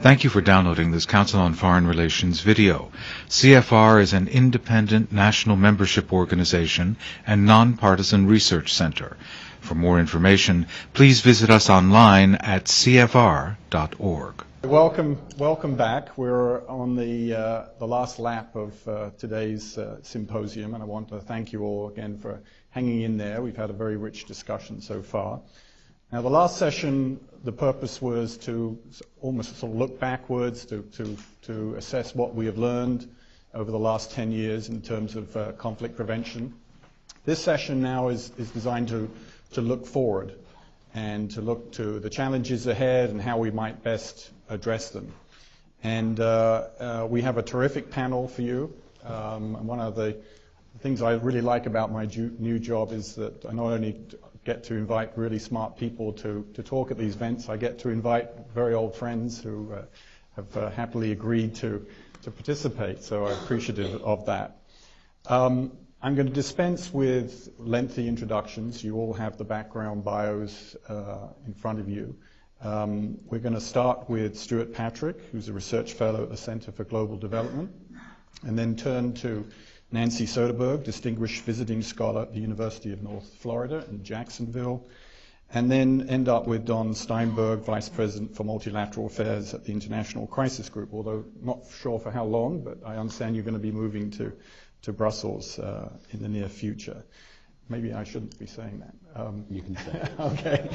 Thank you for downloading this Council on Foreign Relations video. CFR is an independent national membership organization and nonpartisan research center. For more information, please visit us online at cfr.org. Welcome back. We're on the last lap of today's symposium, and I want to thank you all again for hanging in there. We've had a very rich discussion so far. Now, the last session, the purpose was to almost sort of look backwards to assess what we have learned over the last 10 years in terms of conflict prevention. This session now is designed to look forward and to look to the challenges ahead and how we might best address them. And we have a terrific panel for you. One of the things I really like about my new job is that I not only get to invite really smart people to talk at these events, I get to invite very old friends who have happily agreed to participate, so I'm appreciative of that. I'm going to dispense with lengthy introductions. You all have the background bios in front of you. We're going to start with Stewart Patrick, who's a research fellow at the Center for Global Development, and then turn to Nancy Soderberg, Distinguished Visiting Scholar at the University of North Florida in Jacksonville, and then end up with Don Steinberg, Vice President for Multilateral Affairs at the International Crisis Group, although not sure for how long, but I understand you're going to be moving to Brussels in the near future. Maybe I shouldn't be saying that. You can say it. Okay.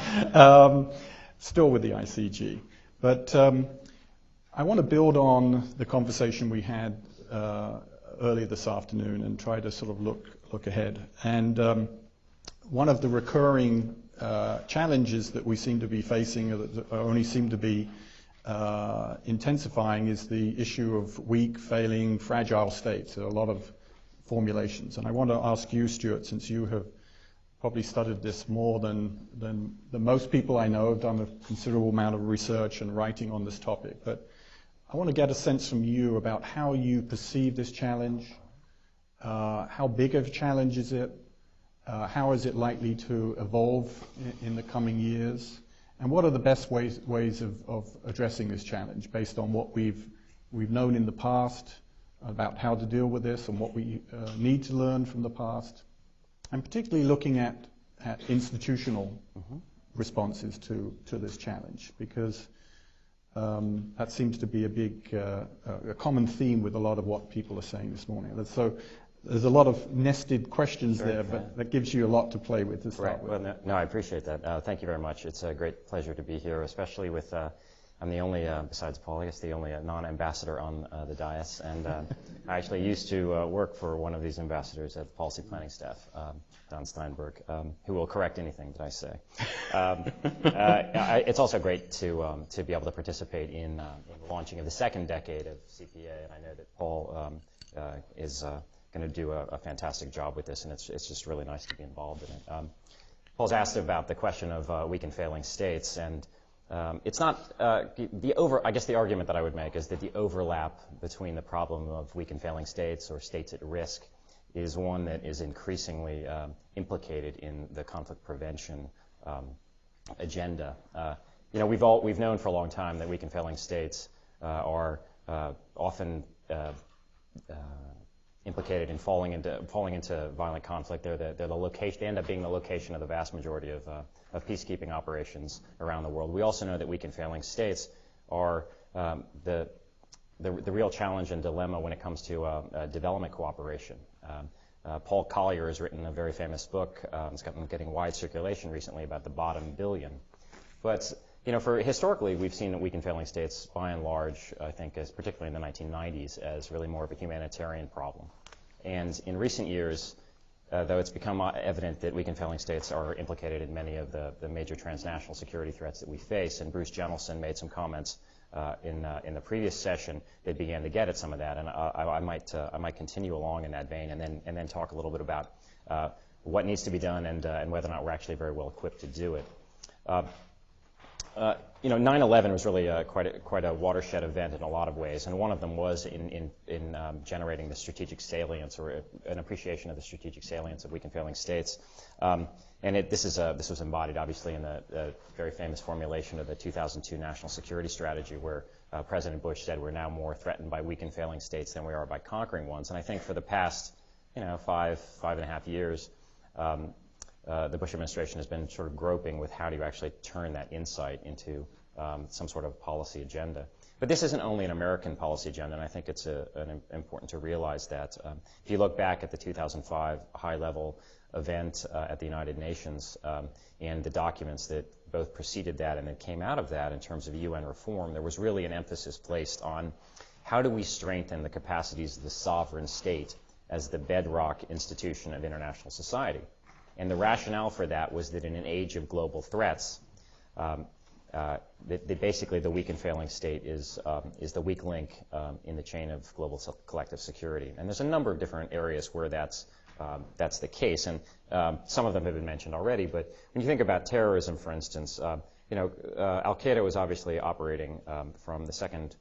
Still with the ICG. But I want to build on the conversation we had earlier this afternoon and try to sort of look ahead. And one of the recurring challenges that we seem to be facing, or that only seem to be intensifying, is the issue of weak, failing, fragile states. There are a lot of formulations. And I want to ask you, Stewart, since you have probably studied this more than most people I know, have done a considerable amount of research and writing on this topic. But I want to get a sense from you about how you perceive this challenge, how big of a challenge is it, how is it likely to evolve in the coming years, and what are the best ways of addressing this challenge based on what we've known in the past about how to deal with this and what we need to learn from the past, and particularly looking at institutional responses to this challenge, because that seems to be a common theme with a lot of what people are saying this morning. So there's a lot of nested questions there, but that gives you a lot to play with to start with. Well, no, I appreciate that. Thank you very much. It's a great pleasure to be here, especially with, I'm the only, besides Paul, I guess the only non-ambassador on the dais. And I actually used to work for one of these ambassadors at the policy planning staff, Don Steinberg, who will correct anything that I say. It's also great to be able to participate in the launching of the second decade of CPA, and I know that Paul is going to do a fantastic job with this, and it's just really nice to be involved in it. Paul's asked about the question of weak and failing states, and it's not I guess the argument that I would make is that the overlap between the problem of weak and failing states or states at risk is one that is increasingly implicated in the conflict prevention agenda. We've known for a long time that weak and failing states are often implicated in falling into violent conflict. They're the location. They end up being the location of the vast majority of peacekeeping operations around the world. We also know that weak and failing states are the real challenge and dilemma when it comes to development cooperation. Paul Collier has written a very famous book. It's getting wide circulation recently about the bottom billion. But historically, we've seen that weak and failing states, by and large, I think, as particularly in the 1990s, as really more of a humanitarian problem. And in recent years, though it's become evident that weak and failing states are implicated in many of the major transnational security threats that we face, and Bruce Jentleson made some comments in the previous session that began to get at some of that, and I might continue along in that vein, and then talk a little bit about what needs to be done and whether or not we're actually very well equipped to do it. 9/11 was really quite a watershed event in a lot of ways, and one of them was in generating the strategic salience, or an appreciation of the strategic salience of weak and failing states. And this was embodied, obviously, in the very famous formulation of the 2002 National Security Strategy, where President Bush said we're now more threatened by weak and failing states than we are by conquering ones. And I think for the past, 5.5 years, the Bush administration has been sort of groping with how do you actually turn that insight into some sort of policy agenda. But this isn't only an American policy agenda, and I think it's important to realize that. If you look back at the 2005 high-level event at the United Nations and the documents that both preceded that and that came out of that in terms of UN reform, there was really an emphasis placed on how do we strengthen the capacities of the sovereign state as the bedrock institution of international society. And the rationale for that was that in an age of global threats, that basically the weak and failing state is the weak link in the chain of global collective security. And there's a number of different areas where that's the case, and some of them have been mentioned already. But when you think about terrorism, for instance, Al Qaeda was obviously operating from the second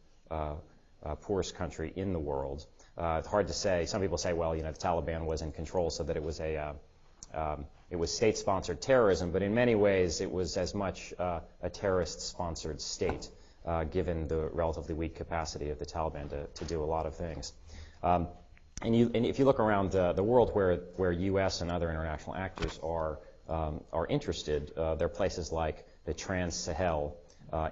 poorest country in the world. It's hard to say. Some people say, well, the Taliban was in control, so that it was state-sponsored terrorism, but in many ways it was as much a terrorist-sponsored state, given the relatively weak capacity of the Taliban to do a lot of things. And if you look around the world where U.S. and other international actors are interested, there are places like the Trans-Sahel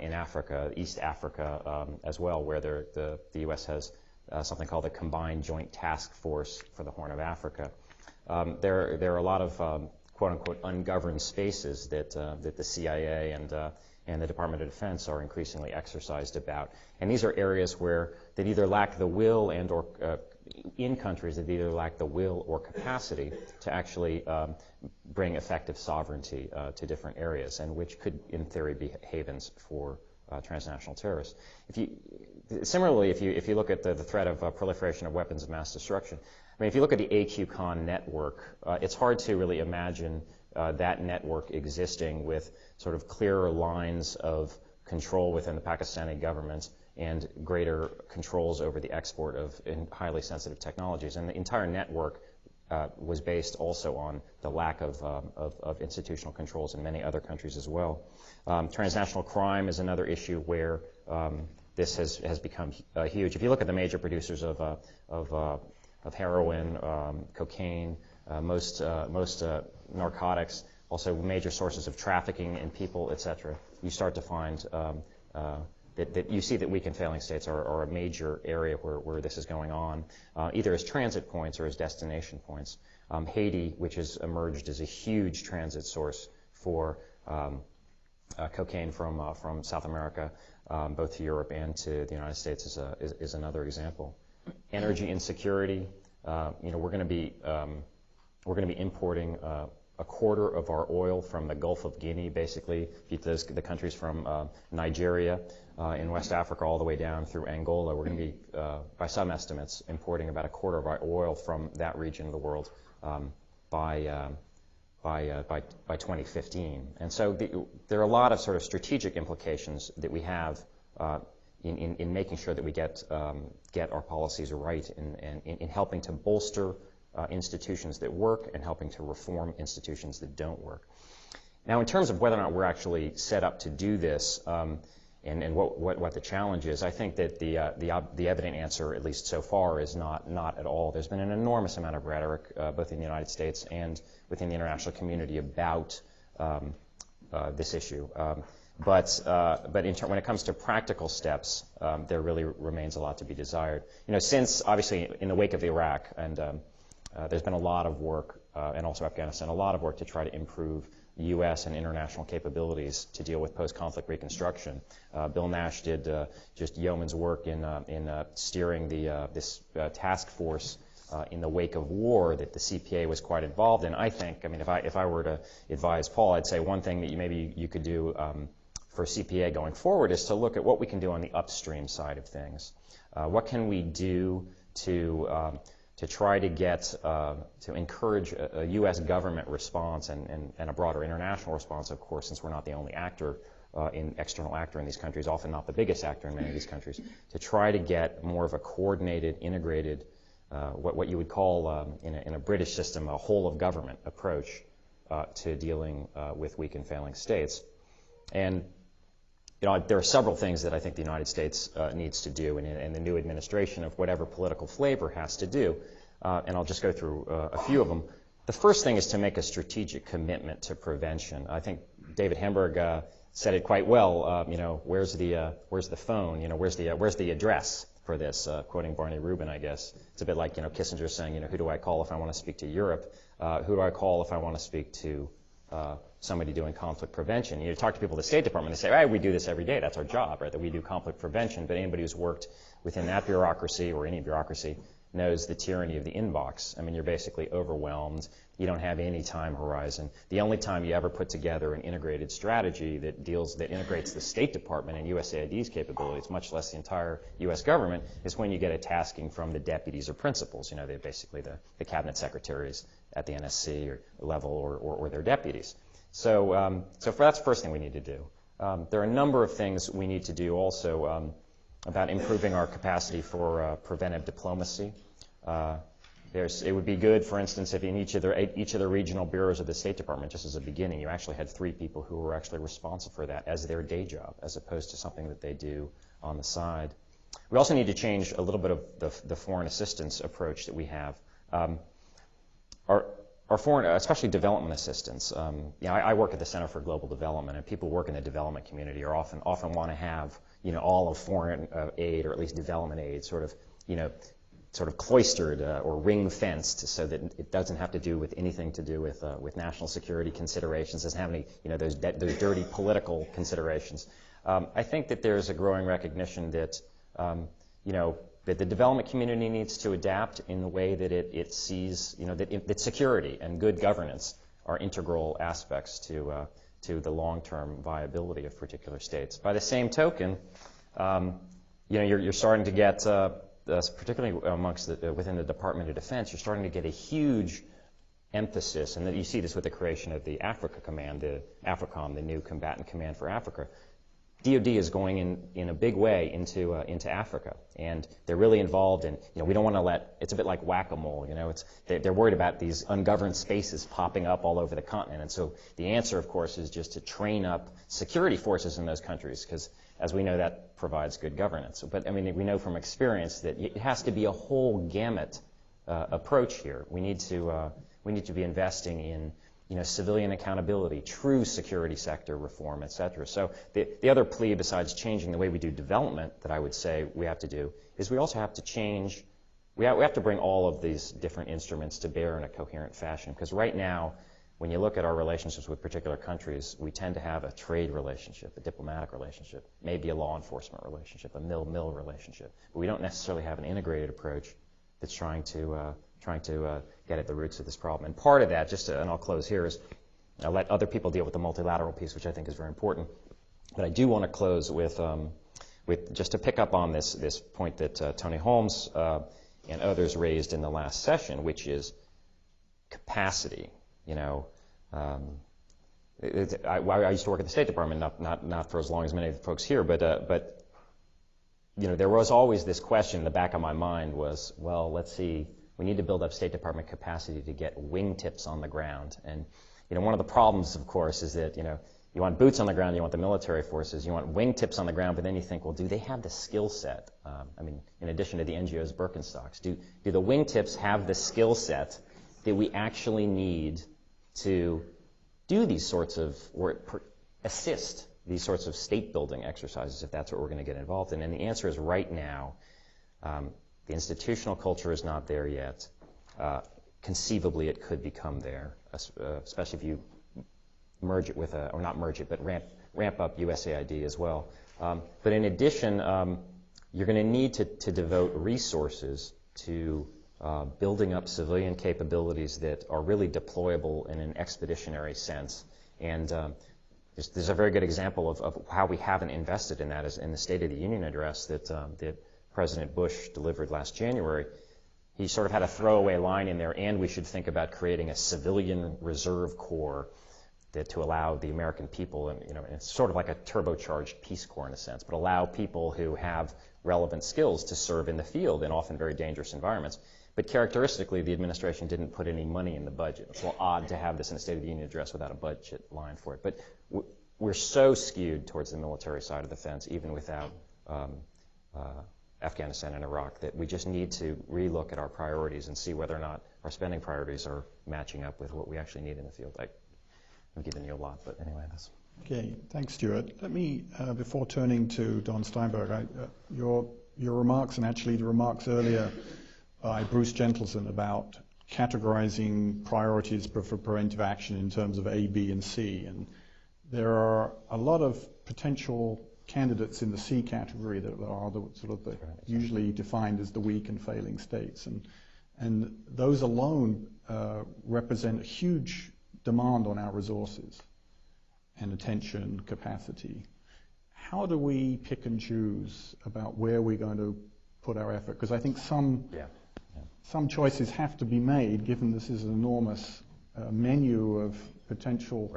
in Africa, East Africa as well, where the U.S. has something called the Combined Joint Task Force for the Horn of Africa. There are a lot of quote-unquote ungoverned spaces that the CIA and the Department of Defense are increasingly exercised about. And these are areas that either lack the will in countries that either lack the will or capacity to actually bring effective sovereignty to different areas, and which could, in theory, be havens for transnational terrorists. Similarly, if you look at the threat of proliferation of weapons of mass destruction, if you look at the AQCON network, it's hard to really imagine that network existing with sort of clearer lines of control within the Pakistani government and greater controls over the export of highly sensitive technologies. And the entire network was based also on the lack of institutional controls in many other countries as well. Transnational crime is another issue where this has become huge. If you look at the major producers of heroin, cocaine, most narcotics, also major sources of trafficking in people, etc., you start to find that you see that weak and failing states are a major area where this is going on, either as transit points or as destination points. Haiti, which has emerged as a huge transit source for cocaine from South America, both to Europe and to the United States, is another example. Energy insecurity. We're going to be importing a quarter of our oil from the Gulf of Guinea, basically the countries from Nigeria in West Africa all the way down through Angola. We're going to be, by some estimates, importing about a quarter of our oil from that region of the world by 2015. And so there are a lot of sort of strategic implications that we have in making sure that we get our policies right in helping to bolster institutions that work and helping to reform institutions that don't work. Now, in terms of whether or not we're actually set up to do this and what the challenge is, I think that the evident answer, at least so far, is not at all. There's been an enormous amount of rhetoric, both in the United States and within the international community, about this issue. But when it comes to practical steps, there really remains a lot to be desired. Since, obviously, in the wake of Iraq, and there's been a lot of work, and also Afghanistan, a lot of work to try to improve U.S. and international capabilities to deal with post-conflict reconstruction. Bill Nash did just yeoman's work in steering this task force in the wake of war that the CPA was quite involved in. I think, if I were to advise Paul, I'd say one thing that maybe you could do for CPA going forward is to look at what we can do on the upstream side of things. What can we do to try to to encourage a U.S. government response and a broader international response, of course, since we're not the only external actor in these countries, often not the biggest actor in many of these countries, to try to get more of a coordinated, integrated, what you would call in a British system a whole of government approach to dealing with weak and failing states. And there are several things that I think the United States needs to do, and the new administration of whatever political flavor has to do. And I'll just go through a few of them. The first thing is to make a strategic commitment to prevention. I think David Hemberg said it quite well. Where's the phone? Where's the address for this? Quoting Barney Rubin, I guess. It's a bit like Kissinger saying, who do I call if I want to speak to Europe? Who do I call if I want to speak to somebody doing conflict prevention? You talk to people at the State Department, they say, right, we do this every day. That's our job, right? That we do conflict prevention. But anybody who's worked within that bureaucracy or any bureaucracy knows the tyranny of the inbox. I mean, you're basically overwhelmed. You don't have any time horizon. The only time you ever put together an integrated strategy that integrates the State Department and USAID's capabilities, much less the entire U.S. government, is when you get a tasking from the deputies or principals. They're basically the cabinet secretaries at the NSC or level or their deputies. So that's the first thing we need to do. There are a number of things we need to do also about improving our capacity for preventive diplomacy. It would be good, for instance, if in each of the regional bureaus of the State Department, just as a beginning, you actually had 3 people who were actually responsible for that as their day job, as opposed to something that they do on the side. We also need to change a little bit of the foreign assistance approach that we have. Our foreign, especially development assistance. I work at the Center for Global Development, and people who work in the development community are often want to have all of foreign aid, or at least development aid, sort of cloistered or ring-fenced, so that it doesn't have to do with anything to do with national security considerations, doesn't have any those dirty political considerations. I think that there's a growing recognition that that the development community needs to adapt in the way that it sees that security and good governance are integral aspects to the long-term viability of particular states. By the same token, you're starting to get particularly within the Department of Defense, you're starting to get a huge emphasis, and that you see this with the creation of the Africa Command, the AFRICOM, the new combatant command for Africa. DoD is going in a big way into Africa, and they're really involved in, we don't want to it's a bit like whack-a-mole, they're worried about these ungoverned spaces popping up all over the continent, and so the answer, of course, is just to train up security forces in those countries, because as we know, that provides good governance. But we know from experience that it has to be a whole gamut approach here. We need to be investing in civilian accountability, true security sector reform, et cetera. So the other plea, besides changing the way we do development, that I would say we have to do, is we also have to change, we have to bring all of these different instruments to bear in a coherent fashion. Because right now, when you look at our relationships with particular countries, we tend to have a trade relationship, a diplomatic relationship, maybe a law enforcement relationship, a mill-mill relationship. But we don't necessarily have an integrated approach that's trying to get at the roots of this problem. And part of that, and I'll close here, is I'll let other people deal with the multilateral piece, which I think is very important. But I do want to close with just to pick up on this point that Tony Holmes and others raised in the last session, which is capacity. I used to work at the State Department, not for as long as many of the folks here, but there was always this question in the back of my mind was, well, let's see, we need to build up State Department capacity to get wingtips on the ground. And one of the problems, of course, is that you want boots on the ground, you want the military forces, you want wingtips on the ground, but then you think, well, do they have the skill set? In addition to the NGOs, Birkenstocks, do the wingtips have the skill set that we actually need to do these sorts of, or assist these sorts of state-building exercises, if that's what we're going to get involved in? And the answer is right now, the institutional culture is not there yet. Conceivably, it could become there, especially if you merge it with or not merge it, but ramp up USAID as well. But in addition, you're going to need to devote resources to building up civilian capabilities that are really deployable in an expeditionary sense. And there's a very good example of how we haven't invested in that is in the State of the Union address that President Bush delivered last January. He sort of had a throwaway line in there, and we should think about creating a civilian reserve corps to allow the American people, and it's sort of like a turbocharged Peace Corps in a sense, but allow people who have relevant skills to serve in the field in often very dangerous environments. But characteristically, the administration didn't put any money in the budget. It's a little odd to have this in a State of the Union address without a budget line for it. But we're so skewed towards the military side of the fence, even without Afghanistan and Iraq, that we just need to relook at our priorities and see whether or not our spending priorities are matching up with what we actually need in the field. I'm giving you a lot, but anyway, that's... Okay, thanks, Stewart. Let me, before turning to Don Steinberg, your remarks, and actually the remarks earlier by Bruce Gentleson about categorizing priorities for preventive action in terms of A, B, and C. And there are a lot of potential candidates in the C category that are the sort of the usually defined as the weak and failing states. And those alone represent a huge demand on our resources and attention, capacity. How do we pick and choose about where we're going to put our effort? Because I think some choices have to be made, given this is an enormous menu of potential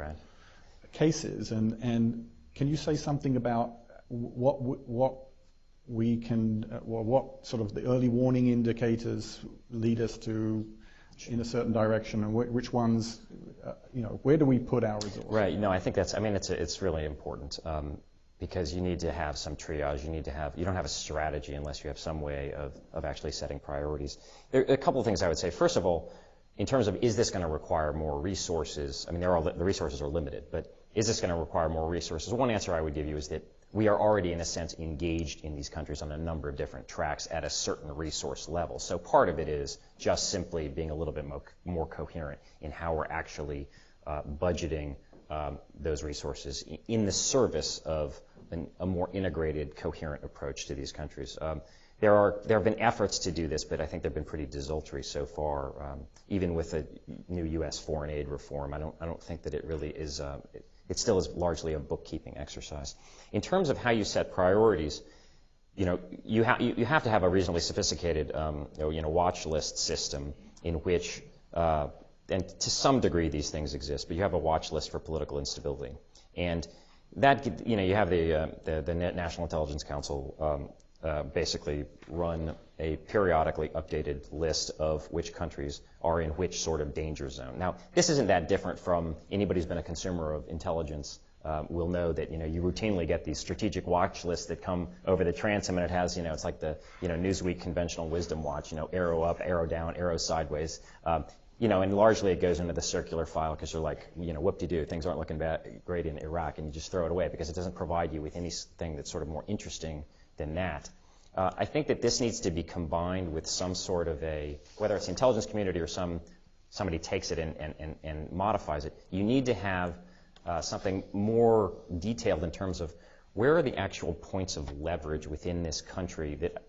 cases. And can you say something about what we can, what sort of the early warning indicators lead us to in a certain direction, and which ones, where do we put our resources? Right. No, I think it's really important. Because you need to have some triage, you don't have a strategy unless you have some way of actually setting priorities. There are a couple of things I would say. First of all, in terms of is this going to require more resources, the resources are limited, but is this going to require more resources? One answer I would give you is that we are already, in a sense, engaged in these countries on a number of different tracks at a certain resource level. So part of it is just simply being a little bit more coherent in how we're actually budgeting those resources in the service of a more integrated, coherent approach to these countries. There have been efforts to do this, but I think they've been pretty desultory so far. Even with the new U.S. foreign aid reform, I don't think that it really is. It still is largely a bookkeeping exercise. In terms of how you set priorities, you have to have a reasonably sophisticated watch list system in which. And to some degree these things exist, but you have a watch list for political instability. And that, you have the National Intelligence Council basically run a periodically updated list of which countries are in which sort of danger zone. Now, this isn't that different from anybody who's been a consumer of intelligence will know that, you routinely get these strategic watch lists that come over the transom, and it has, it's like the, Newsweek conventional wisdom watch, arrow up, arrow down, arrow sideways. And largely it goes into the circular file because you're like, whoop-de-doo, things aren't looking great in Iraq, and you just throw it away because it doesn't provide you with anything that's sort of more interesting than that. I think that this needs to be combined with some sort of whether it's the intelligence community or somebody takes it and modifies it, you need to have something more detailed in terms of where are the actual points of leverage within this country that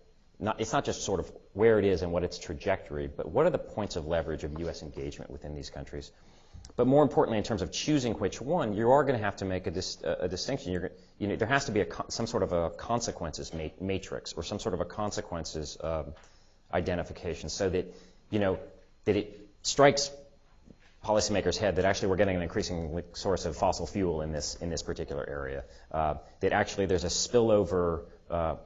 it's not just sort of where it is and what its trajectory, but what are the points of leverage of U.S. engagement within these countries? But more importantly, in terms of choosing which one, you are going to have to make a distinction. There has to be some sort of a consequences matrix or some sort of a consequences identification, so that that it strikes policymakers' head that actually we're getting an increasing source of fossil fuel in this particular area. That actually there's a spillover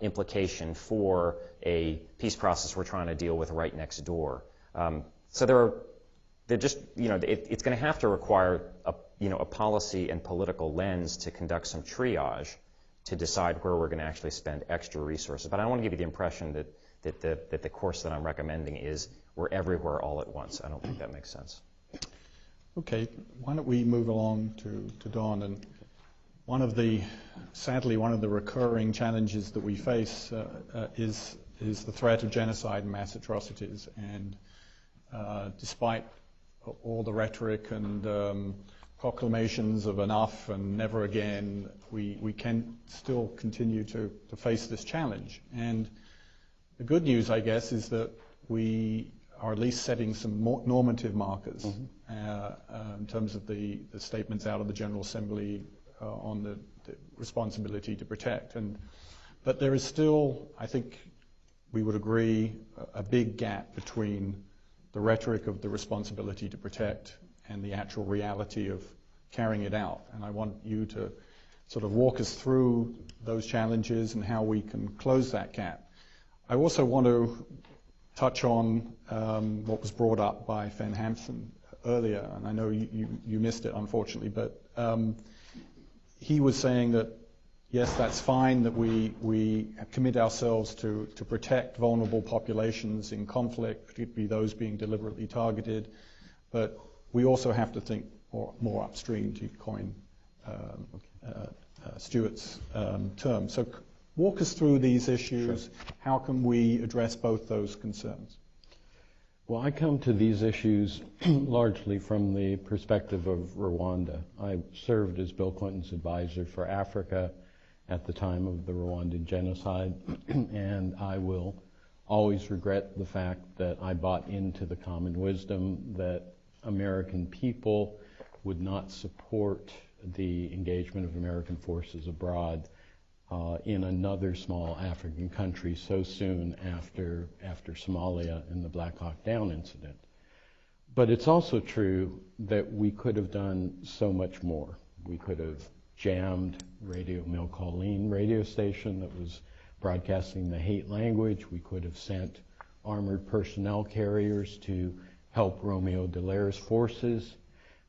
implication for a peace process we're trying to deal with right next door. So it's going to have to require a policy and political lens to conduct some triage to decide where we're going to actually spend extra resources. But I don't want to give you the impression that the course that I'm recommending is we're everywhere all at once. I don't think that makes sense. Okay, why don't we move along to Don? And sadly, one of the recurring challenges that we face is the threat of genocide and mass atrocities. And despite all the rhetoric and proclamations of enough and never again, we can still continue to face this challenge. And the good news, I guess, is that we are at least setting some normative markers in terms of the statements out of the General Assembly on the responsibility to protect. But there is still, I think we would agree, a big gap between the rhetoric of the responsibility to protect and the actual reality of carrying it out. And I want you to sort of walk us through those challenges and how we can close that gap. I also want to touch on what was brought up by Fen Hampson earlier, and I know you missed it, unfortunately, but he was saying that, yes, that's fine that we commit ourselves to protect vulnerable populations in conflict, particularly those being deliberately targeted, but we also have to think more upstream, to coin Stewart's term. So walk us through these issues. Sure. How can we address both those concerns? Well, I come to these issues largely from the perspective of Rwanda. I served as Bill Clinton's advisor for Africa at the time of the Rwandan genocide, and I will always regret the fact that I bought into the common wisdom that American people would not support the engagement of American forces abroad in another small African country so soon after Somalia and the Black Hawk Down incident. But it's also true that we could have done so much more. We could have jammed Radio Milcolline radio station that was broadcasting the hate language. We could have sent armored personnel carriers to help Romeo Daire's forces.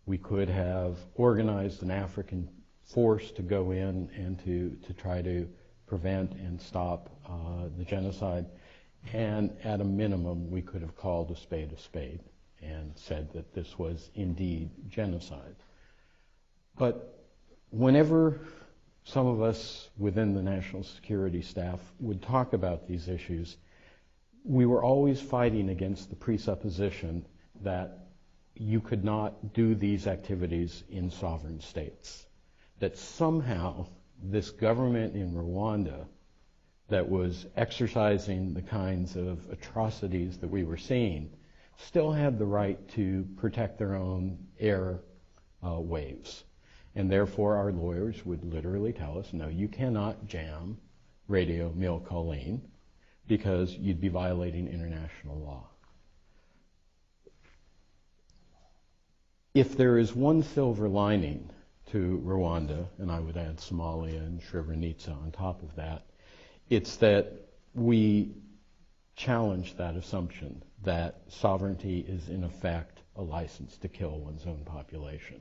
We could have organized an African force to go in and to try to prevent and stop the genocide. And at a minimum, we could have called a spade and said that this was indeed genocide. But whenever some of us within the national security staff would talk about these issues, we were always fighting against the presupposition that you could not do these activities in sovereign states. That somehow this government in Rwanda that was exercising the kinds of atrocities that we were seeing still had the right to protect their own air waves. And therefore our lawyers would literally tell us, no, you cannot jam Radio Milcolline because you'd be violating international law. If there is one silver lining to Rwanda, and I would add Somalia and Srebrenica on top of that, it's that we challenge that assumption that sovereignty is in effect a license to kill one's own population.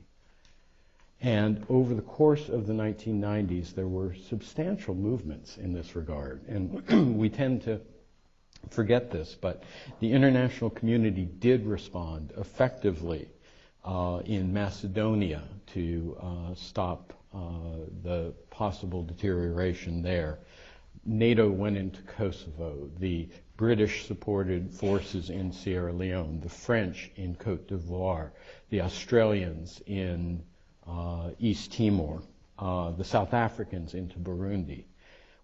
And over the course of the 1990s, there were substantial movements in this regard. And we tend to forget this, but the international community did respond effectively in Macedonia to stop the possible deterioration there. NATO went into Kosovo. The British-supported forces in Sierra Leone, the French in Côte d'Ivoire, the Australians in East Timor, the South Africans into Burundi.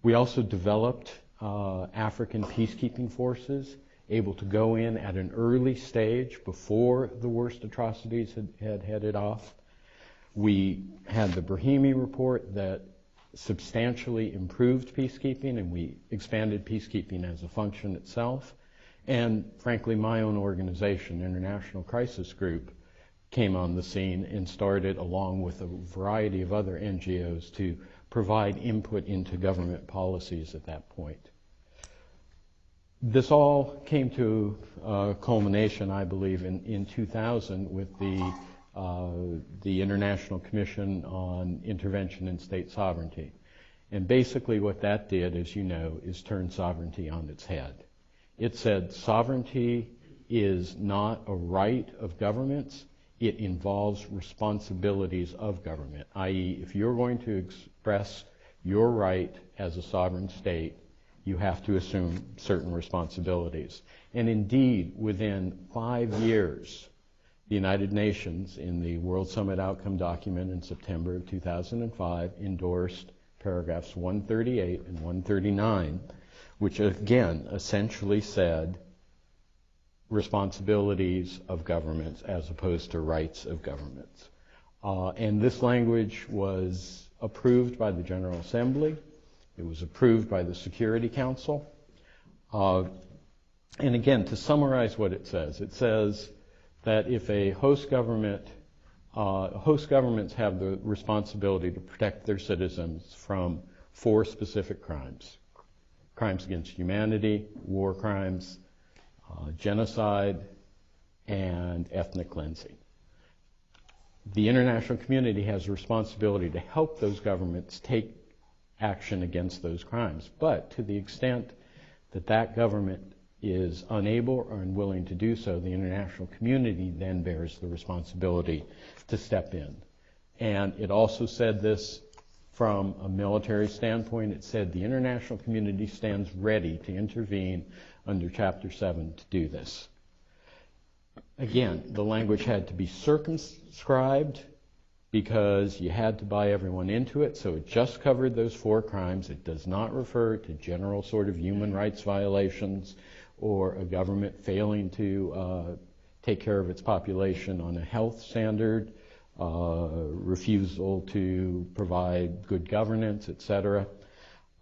We also developed African peacekeeping forces able to go in at an early stage before the worst atrocities had headed off. We had the Brahimi report that substantially improved peacekeeping, and we expanded peacekeeping as a function itself. And frankly, my own organization, International Crisis Group, came on the scene and started, along with a variety of other NGOs, to provide input into government policies at that point. This all came to culmination, I believe, in 2000 with the International Commission on Intervention in State Sovereignty. And basically what that did, as you know, is turn sovereignty on its head. It said sovereignty is not a right of governments, it involves responsibilities of government, i.e., if you're going to express your right as a sovereign state, you have to assume certain responsibilities. And indeed, within 5 years, the United Nations, in the World Summit Outcome document in September of 2005, endorsed paragraphs 138 and 139, which again essentially said responsibilities of governments as opposed to rights of governments. And this language was approved by the General Assembly. It was approved by the Security Council. And again, to summarize what it says that if a host government, host governments have the responsibility to protect their citizens from 4 specific crimes: crimes against humanity, war crimes, genocide, and ethnic cleansing. the international community has a responsibility to help those governments take action against those crimes. But to the extent that that government is unable or unwilling to do so, the international community then bears the responsibility to step in. And it also said this from a military standpoint. It said the international community stands ready to intervene under Chapter 7 to do this. Again, the language had to be circumscribed because you had to buy everyone into it, so it just covered those 4 crimes. It does not refer to general sort of human rights violations or a government failing to take care of its population on a health standard, refusal to provide good governance, etc.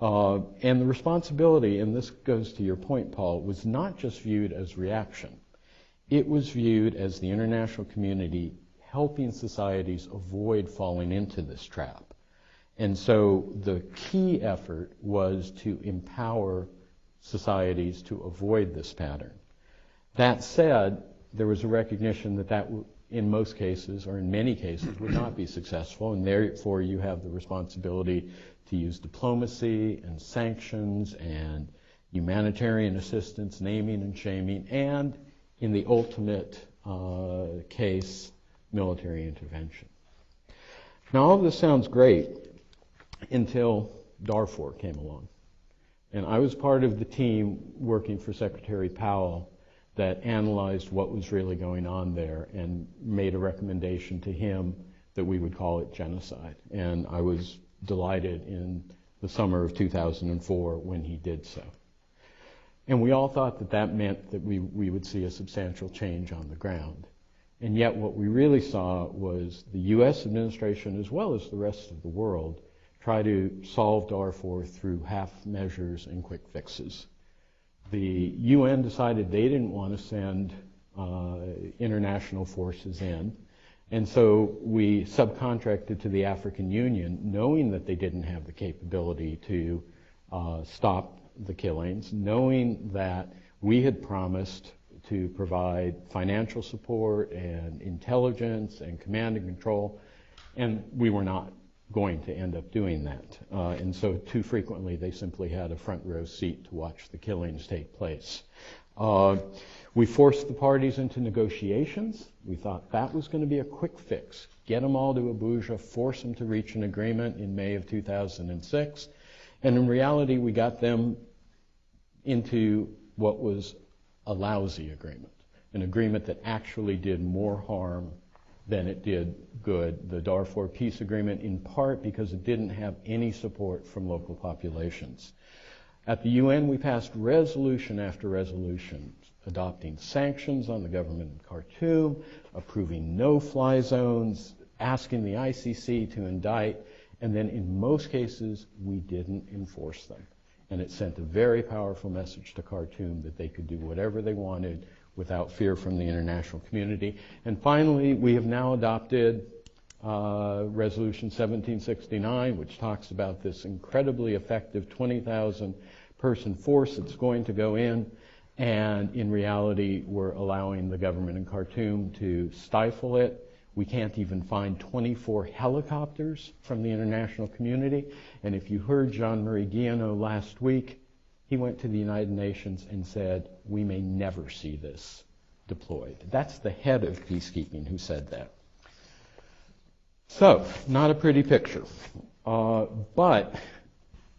And the responsibility, and this goes to your point, Paul, was not just viewed as reaction. It was viewed as the international community helping societies avoid falling into this trap. And so the key effort was to empower societies to avoid this pattern. That said, there was a recognition that that in most cases, or in many cases, would not be successful, and therefore you have the responsibility to use diplomacy and sanctions and humanitarian assistance, naming and shaming, and in the ultimate case, military intervention. Now, all of this sounds great until Darfur came along. And I was part of the team working for Secretary Powell that analyzed what was really going on there and made a recommendation to him that we would call it genocide. And I was delighted in the summer of 2004 when he did so. And we all thought that that meant that we would see a substantial change on the ground. And yet what we really saw was the U.S. administration, as well as the rest of the world, try to solve Darfur through half measures and quick fixes. The UN decided they didn't want to send international forces in, and so we subcontracted to the African Union, knowing that they didn't have the capability to stop the killings, knowing that we had promised to provide financial support and intelligence and command and control, and we were not going to end up doing that. And so too frequently they simply had a front row seat to watch the killings take place. We forced the parties into negotiations. We thought that was going to be a quick fix. Get them all to Abuja, force them to reach an agreement in May of 2006. And in reality, we got them into what was a lousy agreement, an agreement that actually did more harm than it did good, the Darfur peace agreement, in part because it didn't have any support from local populations. At the UN, we passed resolution after resolution, adopting sanctions on the government in Khartoum, approving no-fly zones, asking the ICC to indict, and then in most cases, we didn't enforce them. And it sent a very powerful message to Khartoum that they could do whatever they wanted without fear from the international community. And finally, we have now adopted Resolution 1769, which talks about this incredibly effective 20,000 person force that's going to go in. And in reality, we're allowing the government in Khartoum to stifle it. We can't even find 24 helicopters from the international community. And if you heard Jean-Marie Guillenot last week, he went to the United Nations and said, we may never see this deployed. That's the head of peacekeeping who said that. So, not a pretty picture. But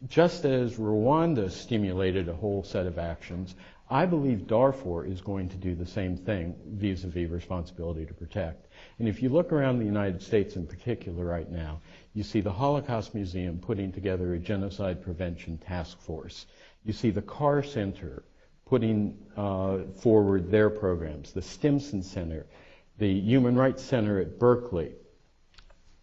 just as Rwanda stimulated a whole set of actions, I believe Darfur is going to do the same thing vis-a-vis responsibility to protect. And if you look around the United States in particular right now, you see the Holocaust Museum putting together a genocide prevention task force. You see the Carr Center putting forward their programs, the Stimson Center, the Human Rights Center at Berkeley.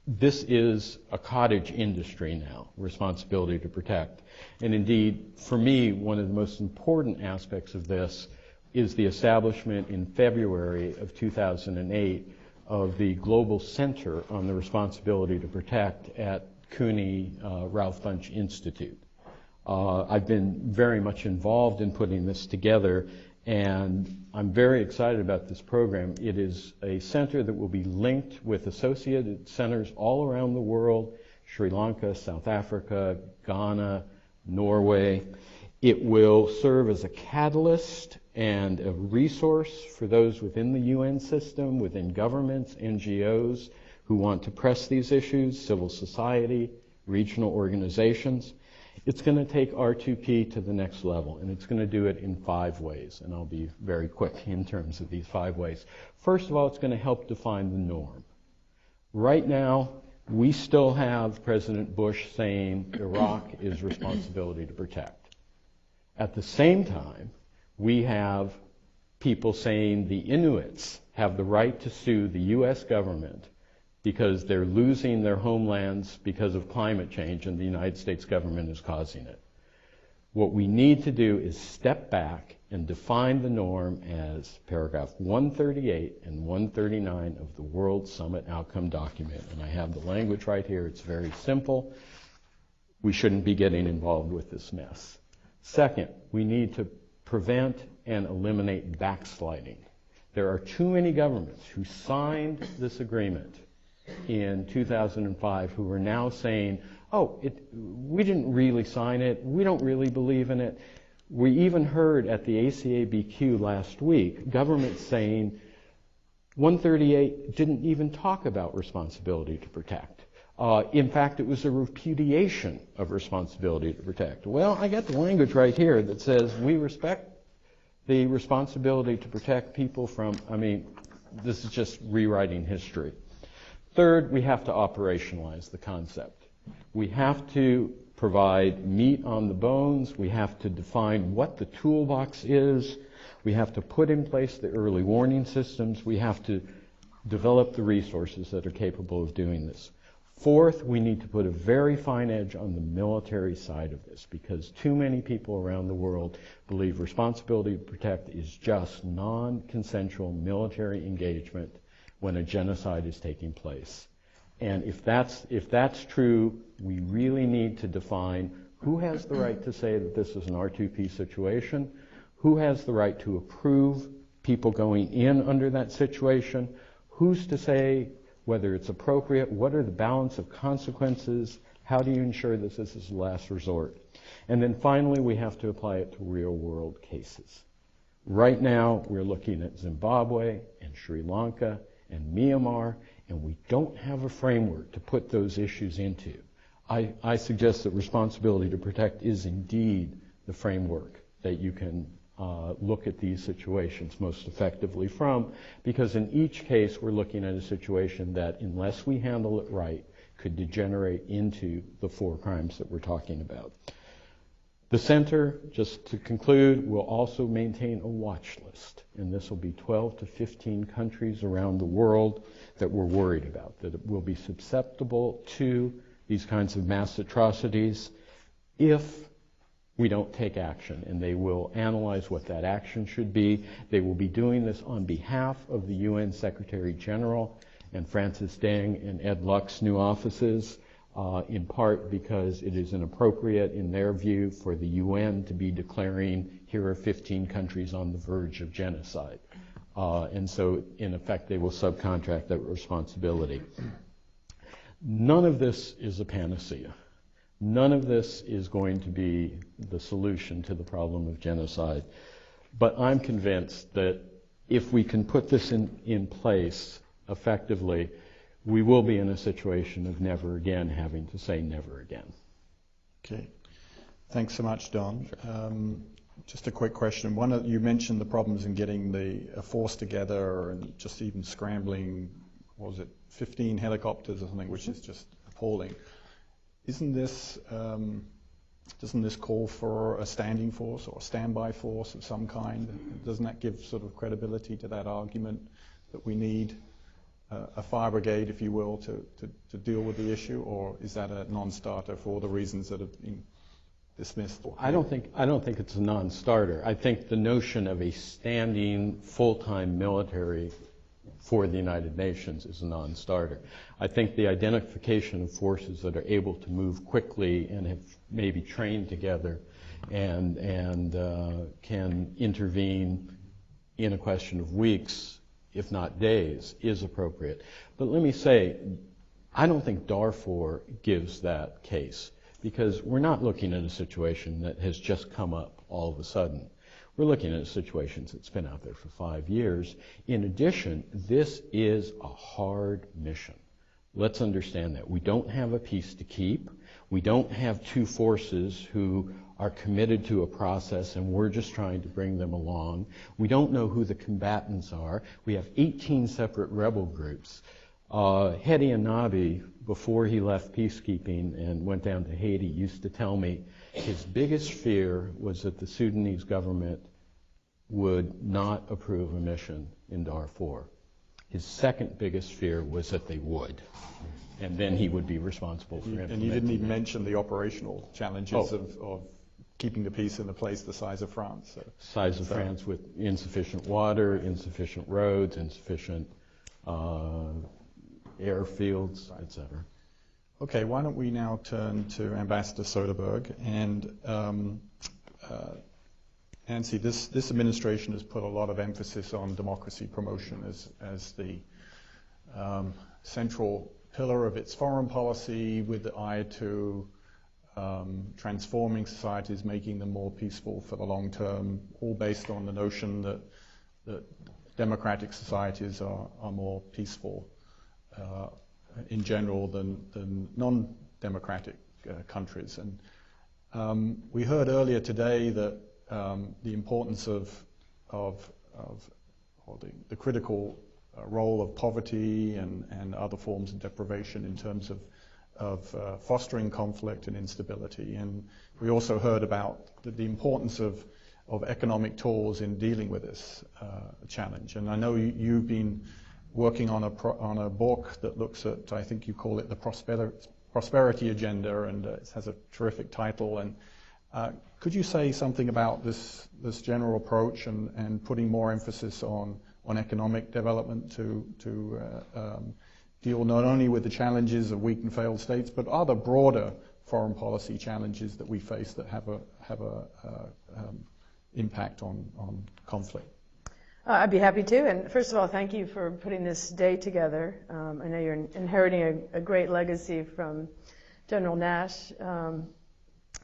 This is a cottage industry now, responsibility to protect. And indeed, for me, one of the most important aspects of this is the establishment in February of 2008 of the Global Center on the Responsibility to Protect at CUNY Ralph Bunche Institute. I've been very much involved in putting this together, And I'm very excited about this program. It is a center that will be linked with associated centers all around the world, Sri Lanka, South Africa, Ghana, Norway. It will serve as a catalyst and a resource for those within the UN system, within governments, NGOs who want to press these issues, civil society, regional organizations. It's going to take R2P to the next level, and it's going to do it in 5 ways, and I'll be very quick in terms of these 5 ways. First of all, it's going to help define the norm. Right now, we still have President Bush saying Iraq is responsibility to protect. At the same time, we have people saying the Inuits have the right to sue the U.S. government because they're losing their homelands because of climate change and the United States government is causing it. What we need to do is step back and define the norm as paragraph 138 and 139 of the World Summit Outcome Document. And I have the language right here. It's very simple. We shouldn't be getting involved with this mess. Second, we need to prevent and eliminate backsliding. There are too many governments who signed this agreement in 2005 who are now saying, oh, we didn't really sign it, we don't really believe in it. We even heard at the ACABQ last week governments saying 138 didn't even talk about responsibility to protect. In fact, it was a repudiation of responsibility to protect. Well, I got the language right here that says we respect the responsibility to protect people from, this is just rewriting history. Third, we have to operationalize the concept. We have to provide meat on the bones. We have to define what the toolbox is. We have to put in place the early warning systems. We have to develop the resources that are capable of doing this. Fourth, we need to put a very fine edge on the military side of this because too many people around the world believe responsibility to protect is just non-consensual military engagement when a genocide is taking place. And if that's true, we really need to define who has the right to say that this is an R2P situation, who has the right to approve people going in under that situation, who's to say whether it's appropriate, what are the balance of consequences, how do you ensure that this is the last resort. And then finally, we have to apply it to real-world cases. Right now, we're looking at Zimbabwe and Sri Lanka and Myanmar, and we don't have a framework to put those issues into. I suggest that responsibility to protect is indeed the framework that you can look at these situations most effectively from, because in each case we're looking at a situation that, unless we handle it right, could degenerate into the 4 crimes that we're talking about. The center, just to conclude, will also maintain a watch list, and this will be 12 to 15 countries around the world that we're worried about, that will be susceptible to these kinds of mass atrocities if we don't take action, and they will analyze what that action should be. They will be doing this on behalf of the UN Secretary General and Francis Deng and Ed Luck's new offices, in part because it is inappropriate, in their view, for the UN to be declaring here are 15 countries on the verge of genocide. And so, in effect, they will subcontract that responsibility. None of this is a panacea. None of this is going to be the solution to the problem of genocide. But I'm convinced that if we can put this in place effectively, we will be in a situation of never again having to say never again. Okay. Thanks so much, Don. Sure. Just a quick question. You mentioned the problems in getting a force together and just even scrambling, 15 helicopters or something, which is just appalling. Doesn't this call for a standing force or a standby force of some kind? Doesn't that give sort of credibility to that argument that we need a fire brigade, if you will, to deal with the issue, or is that a non-starter for all the reasons that have been dismissed? I don't think it's a non-starter. I think the notion of a standing full-time military for the United Nations is a non-starter. I think the identification of forces that are able to move quickly and have maybe trained together and can intervene in a question of weeks, if not days, is appropriate. But let me say, I don't think Darfur gives that case, because we're not looking at a situation that has just come up all of a sudden. We're looking at a situation that's been out there for 5 years. In addition, this is a hard mission. Let's understand that. We don't have a peace to keep. We don't have two forces who are committed to a process and we're just trying to bring them along. We don't know who the combatants are. We have 18 separate rebel groups. Hedi Anabi, before he left peacekeeping and went down to Haiti, used to tell me his biggest fear was that the Sudanese government would not approve a mission in Darfur. His second biggest fear was that they would, and then he would be responsible for implementing. And you didn't even mention the operational challenges of keeping the peace in a place the size of France. Size of France, with insufficient water, insufficient roads, insufficient airfields, right, etc. Okay, why don't we now turn to Ambassador Soderberg. And Nancy, this administration has put a lot of emphasis on democracy promotion as the central pillar of its foreign policy, with the eye to transforming societies, making them more peaceful for the long term, all based on the notion that democratic societies are more peaceful in general than non-democratic countries. And we heard earlier today that the importance of the critical role of poverty and other forms of deprivation in terms of fostering conflict and instability. And we also heard about the importance of economic tools in dealing with this challenge. And I know you've been working on a book that looks at, I think you call it the prosperity agenda, and it has a terrific title. And could you say something about this general approach and putting more emphasis on economic development to deal not only with the challenges of weak and failed states, but other broader foreign policy challenges that we face that have a impact on conflict? I'd be happy to. And first of all, thank you for putting this day together. I know you're inheriting a great legacy from General Nash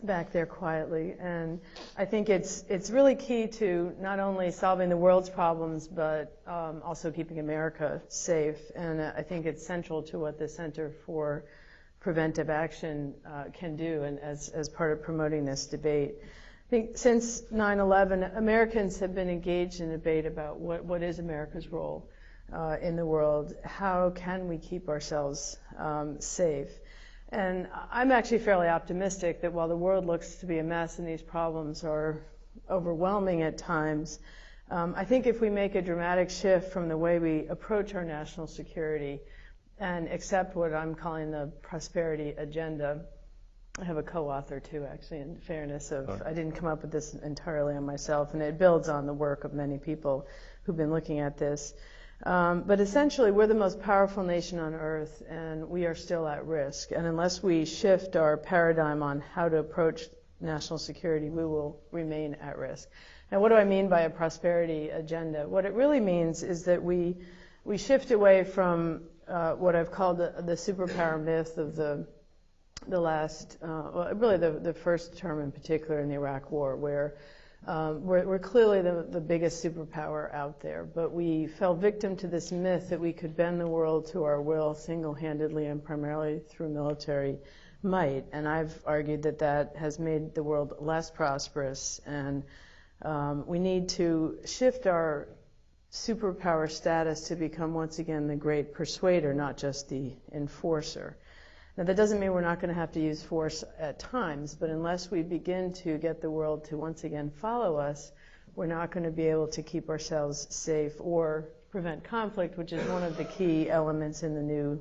back there quietly. And I think it's really key to not only solving the world's problems, but also keeping America safe. And I think it's central to what the Center for Preventive Action can do, and as part of promoting this debate. I think since 9/11, Americans have been engaged in a debate about what is America's role in the world. How can we keep ourselves safe? And I'm actually fairly optimistic that while the world looks to be a mess and these problems are overwhelming at times, I think if we make a dramatic shift from the way we approach our national security and accept what I'm calling the prosperity agenda. I have a co-author too, actually, in fairness I didn't come up with this entirely on myself, and it builds on the work of many people who've been looking at this. But essentially, we're the most powerful nation on earth, and we are still at risk. And unless we shift our paradigm on how to approach national security, we will remain at risk. Now, what do I mean by a prosperity agenda? What it really means is that we shift away from what I've called the superpower myth of the last, really the first term in particular in the Iraq War, where we're clearly the biggest superpower out there, but we fell victim to this myth that we could bend the world to our will single-handedly and primarily through military might. And I've argued that has made the world less prosperous, and we need to shift our superpower status to become once again the great persuader, not just the enforcer. Now, that doesn't mean we're not going to have to use force at times, but unless we begin to get the world to once again follow us, we're not going to be able to keep ourselves safe or prevent conflict, which is one of the key elements in the new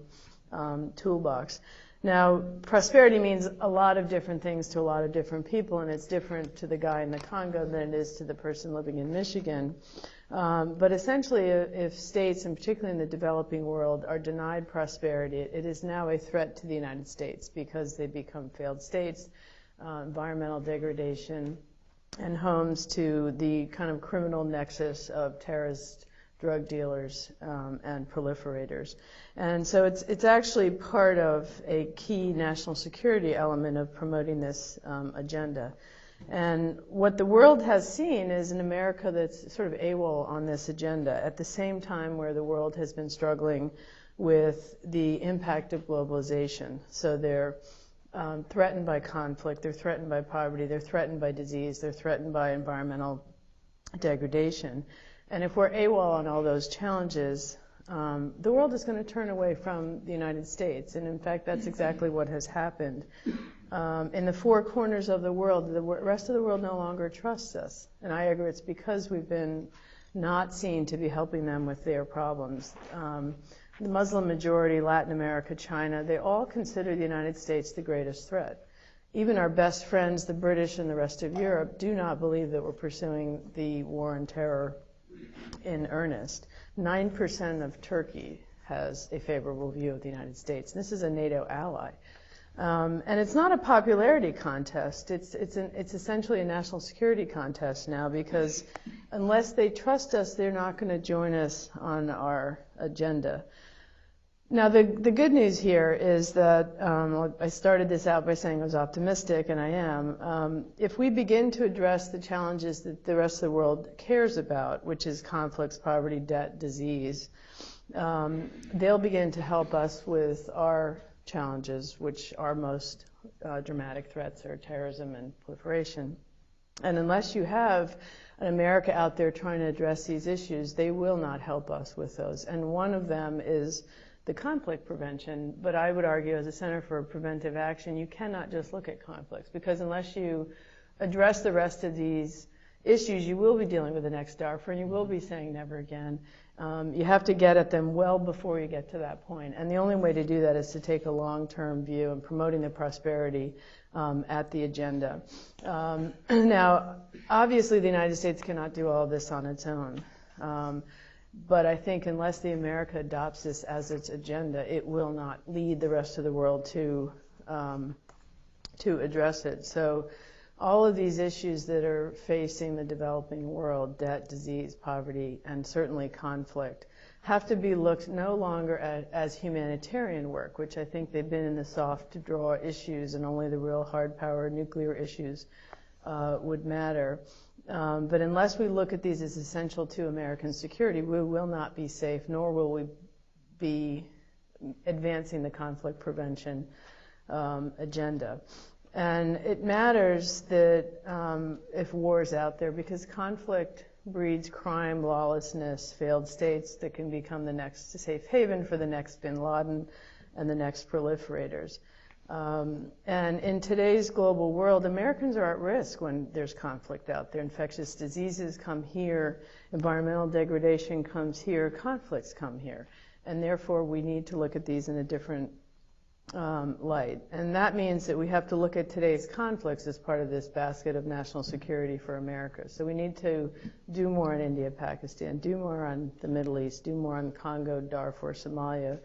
toolbox. Now, prosperity means a lot of different things to a lot of different people, and it's different to the guy in the Congo than it is to the person living in Michigan. But essentially, if states, and particularly in the developing world, are denied prosperity, it is now a threat to the United States because they become failed states. environmental degradation, and homes to the kind of criminal nexus of terrorists, drug dealers, and proliferators. And so it's actually part of a key national security element of promoting this agenda. And what the world has seen is an America that's sort of AWOL on this agenda at the same time where the world has been struggling with the impact of globalization. So they're threatened by conflict, they're threatened by poverty, they're threatened by disease, they're threatened by environmental degradation. And if we're AWOL on all those challenges, the world is going to turn away from the United States. And in fact, that's exactly what has happened. In the four corners of the world, the rest of the world no longer trusts us. And I agree it's because we've been not seen to be helping them with their problems. The Muslim majority, Latin America, China, they all consider the United States the greatest threat. Even our best friends, the British and the rest of Europe, do not believe that we're pursuing the war on terror in earnest. 9% of Turkey has a favorable view of the United States. This is a NATO ally. And it's not a popularity contest. It's essentially a national security contest now, because unless they trust us, they're not going to join us on our agenda. Now, the good news here is that I started this out by saying I was optimistic, and I am. If we begin to address the challenges that the rest of the world cares about, which is conflicts, poverty, debt, disease, they'll begin to help us with our challenges, which our most dramatic threats are terrorism and proliferation. And unless you have an America out there trying to address these issues, they will not help us with those. And one of them is the conflict prevention, but I would argue as a Center for Preventive Action, you cannot just look at conflicts, because unless you address the rest of these issues, you will be dealing with the next Darfur, and you will be saying never again. You have to get at them well before you get to that point. And the only way to do that is to take a long-term view and promoting the prosperity at the agenda. Now, obviously, the United States cannot do all this on its own. But I think unless the America adopts this as its agenda, it will not lead the rest of the world to address it. So all of these issues that are facing the developing world, debt, disease, poverty, and certainly conflict, have to be looked no longer at as humanitarian work, which I think they've been in the soft draw issues, and only the real hard power nuclear issues would matter. But unless we look at these as essential to American security, we will not be safe, nor will we be advancing the conflict prevention agenda. And it matters that if war is out there, because conflict breeds crime, lawlessness, failed states that can become the next safe haven for the next bin Laden and the next proliferators. And in today's global world, Americans are at risk when there's conflict out there. Infectious diseases come here, environmental degradation comes here, conflicts come here. And therefore, we need to look at these in a different light. And that means that we have to look at today's conflicts as part of this basket of national security for America. So we need to do more in India, Pakistan, do more on the Middle East, do more on Congo, Darfur, Somalia,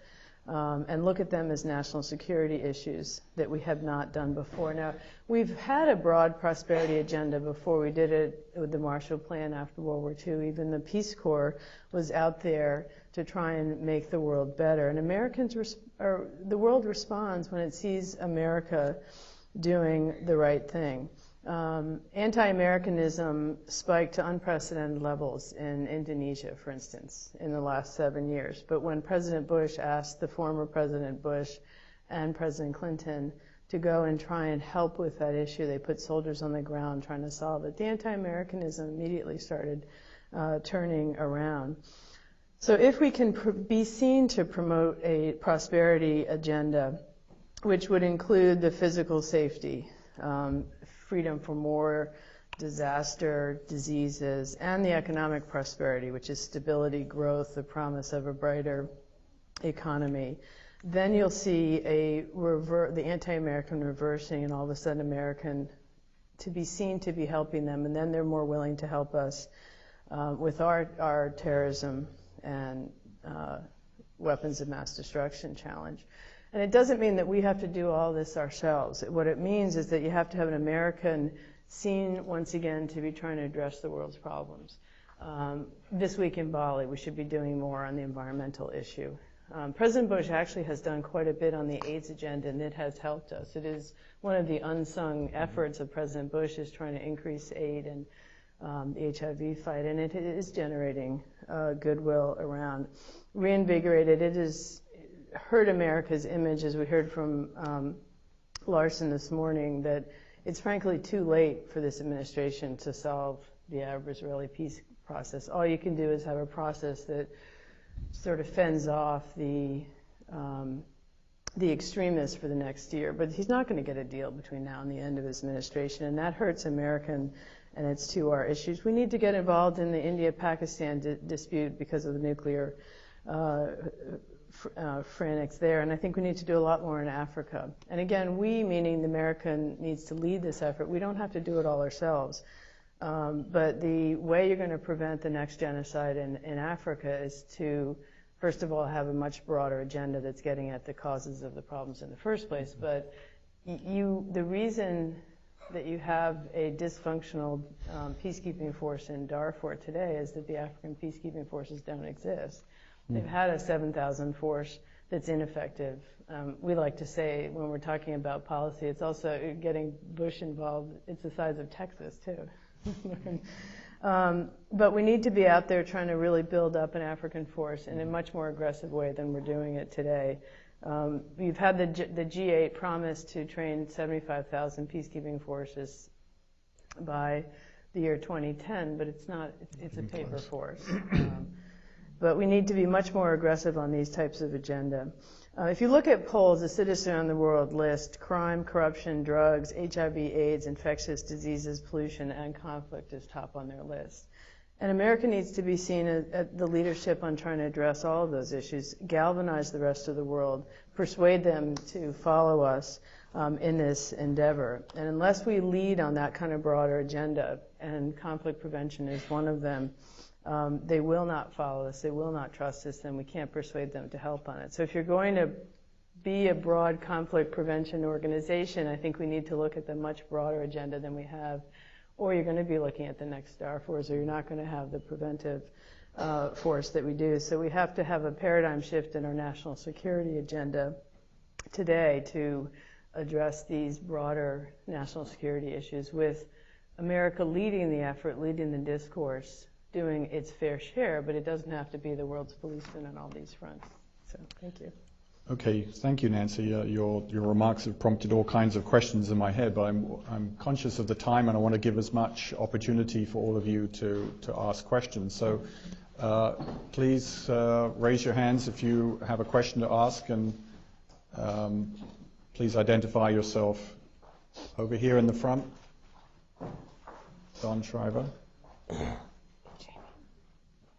and look at them as national security issues that we have not done before. Now, we've had a broad prosperity agenda before. We did it with the Marshall Plan after World War II. Even the Peace Corps was out there to try and make the world better. And the world responds when it sees America doing the right thing. Anti-Americanism spiked to unprecedented levels in Indonesia, for instance, in the last 7 years. But when President Bush asked the former President Bush and President Clinton to go and try and help with that issue, they put soldiers on the ground trying to solve it. The anti-Americanism immediately started turning around. So if we can be seen to promote a prosperity agenda, which would include the physical safety, freedom from war, disaster, diseases, and the economic prosperity, which is stability, growth, the promise of a brighter economy, then you'll see the anti-American reversing, and all of a sudden American to be seen to be helping them, and then they're more willing to help us with our terrorism and weapons of mass destruction challenge. And it doesn't mean that we have to do all this ourselves. What it means is that you have to have an American seen once again to be trying to address the world's problems. This week in Bali, we should be doing more on the environmental issue. President Bush actually has done quite a bit on the AIDS agenda, and it has helped us. It is one of the unsung efforts of President Bush is trying to increase aid and the HIV fight, and it is generating goodwill around. Reinvigorated, it has hurt America's image, as we heard from Larsen this morning, that it's frankly too late for this administration to solve the Arab-Israeli peace process. All you can do is have a process that sort of fends off the extremists for the next year. But he's not going to get a deal between now and the end of his administration, and that hurts American, and it's to our issues. We need to get involved in the India-Pakistan dispute because of the nuclear frantics there, and I think we need to do a lot more in Africa. And again, we, meaning the American, needs to lead this effort. We don't have to do it all ourselves. But the way you're going to prevent the next genocide in Africa is to, first of all, have a much broader agenda that's getting at the causes of the problems in the first place. But the reason that you have a dysfunctional peacekeeping force in Darfur today is that the African peacekeeping forces don't exist. They've had a 7,000 force that's ineffective. We like to say when we're talking about policy, it's also getting Bush involved. It's the size of Texas, too. But we need to be out there trying to really build up an African force in a much more aggressive way than we're doing it today. We've had the G8 promise to train 75,000 peacekeeping forces by the year 2010, but it's a paper force. But we need to be much more aggressive on these types of agenda. If you look at polls, the Citizen around the World list crime, corruption, drugs, HIV, AIDS, infectious diseases, pollution, and conflict is top on their list. And America needs to be seen at the leadership on trying to address all of those issues, galvanize the rest of the world, persuade them to follow us in this endeavor. And unless we lead on that kind of broader agenda, and conflict prevention is one of them, they will not follow us, they will not trust us, and we can't persuade them to help on it. So if you're going to be a broad conflict prevention organization, I think we need to look at the much broader agenda than we have, or you're going to be looking at the next Darfurs, or you're not going to have the preventive force that we do. So we have to have a paradigm shift in our national security agenda today to address these broader national security issues, with America leading the effort, leading the discourse, doing its fair share, but it doesn't have to be the world's policeman on all these fronts. So, thank you. Okay, thank you, Nancy. Your remarks have prompted all kinds of questions in my head, but I'm conscious of the time, and I want to give as much opportunity for all of you to ask questions. So, please raise your hands if you have a question to ask, and please identify yourself. Over here in the front, Don Shriver.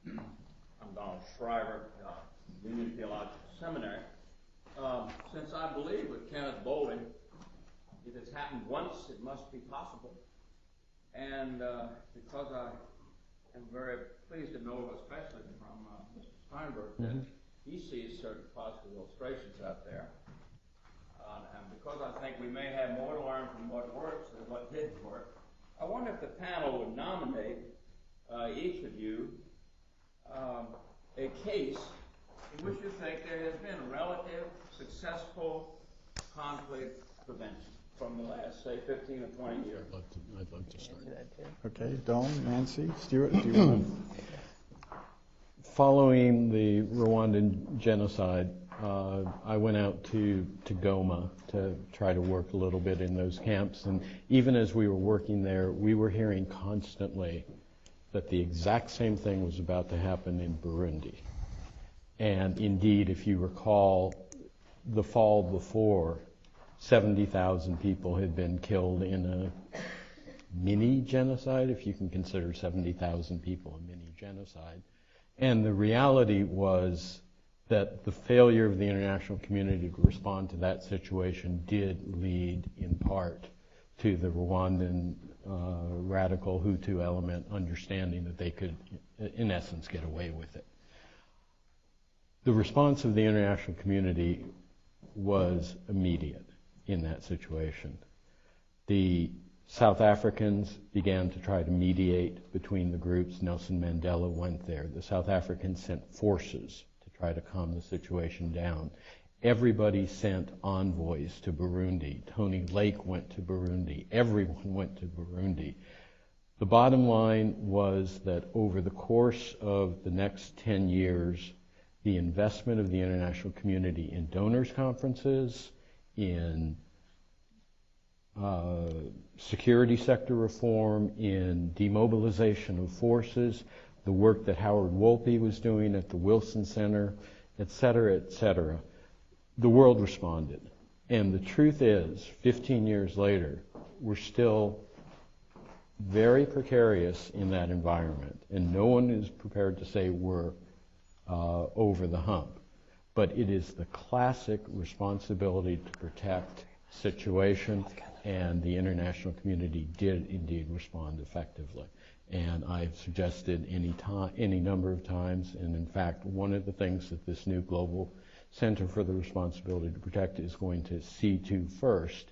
I'm Donald Shriver, Union Theological Seminary. Since I believe with Kenneth Boulding, if it's happened once, it must be possible. And because I am very pleased to know, especially from Mr. Steinberg, that he sees certain positive illustrations out there. And because I think we may have more to learn from what works than what didn't work, I wonder if the panel would nominate each of you a case in which you think there has been relative successful conflict prevention from the last, say, 15 or 20 years. I'd love to start. Okay, Don, Nancy, Stewart, do you want to? Following the Rwandan genocide, I went out to Goma to try to work a little bit in those camps. And even as we were working there, we were hearing constantly that the exact same thing was about to happen in Burundi. And indeed, if you recall, the fall before, 70,000 people had been killed in a mini genocide, if you can consider 70,000 people a mini genocide. And the reality was that the failure of the international community to respond to that situation did lead, in part, to the Rwandan radical Hutu element understanding that they could, in essence, get away with it. The response of the international community was immediate in that situation. The South Africans began to try to mediate between the groups. Nelson Mandela went there. The South Africans sent forces to try to calm the situation down. Everybody sent envoys to Burundi. Tony Lake went to Burundi. Everyone went to Burundi. The bottom line was that over the course of the next 10 years, the investment of the international community in donors conferences, in security sector reform, in demobilization of forces, the work that Howard Wolpe was doing at the Wilson Center, et cetera, the world responded. And the truth is, 15 years later, we're still very precarious in that environment, and no one is prepared to say we're over the hump. But it is the classic responsibility to protect situation, and the international community did indeed respond effectively. And I've suggested any number of times, and in fact, one of the things that this new Global Center for the Responsibility to Protect is going to see to first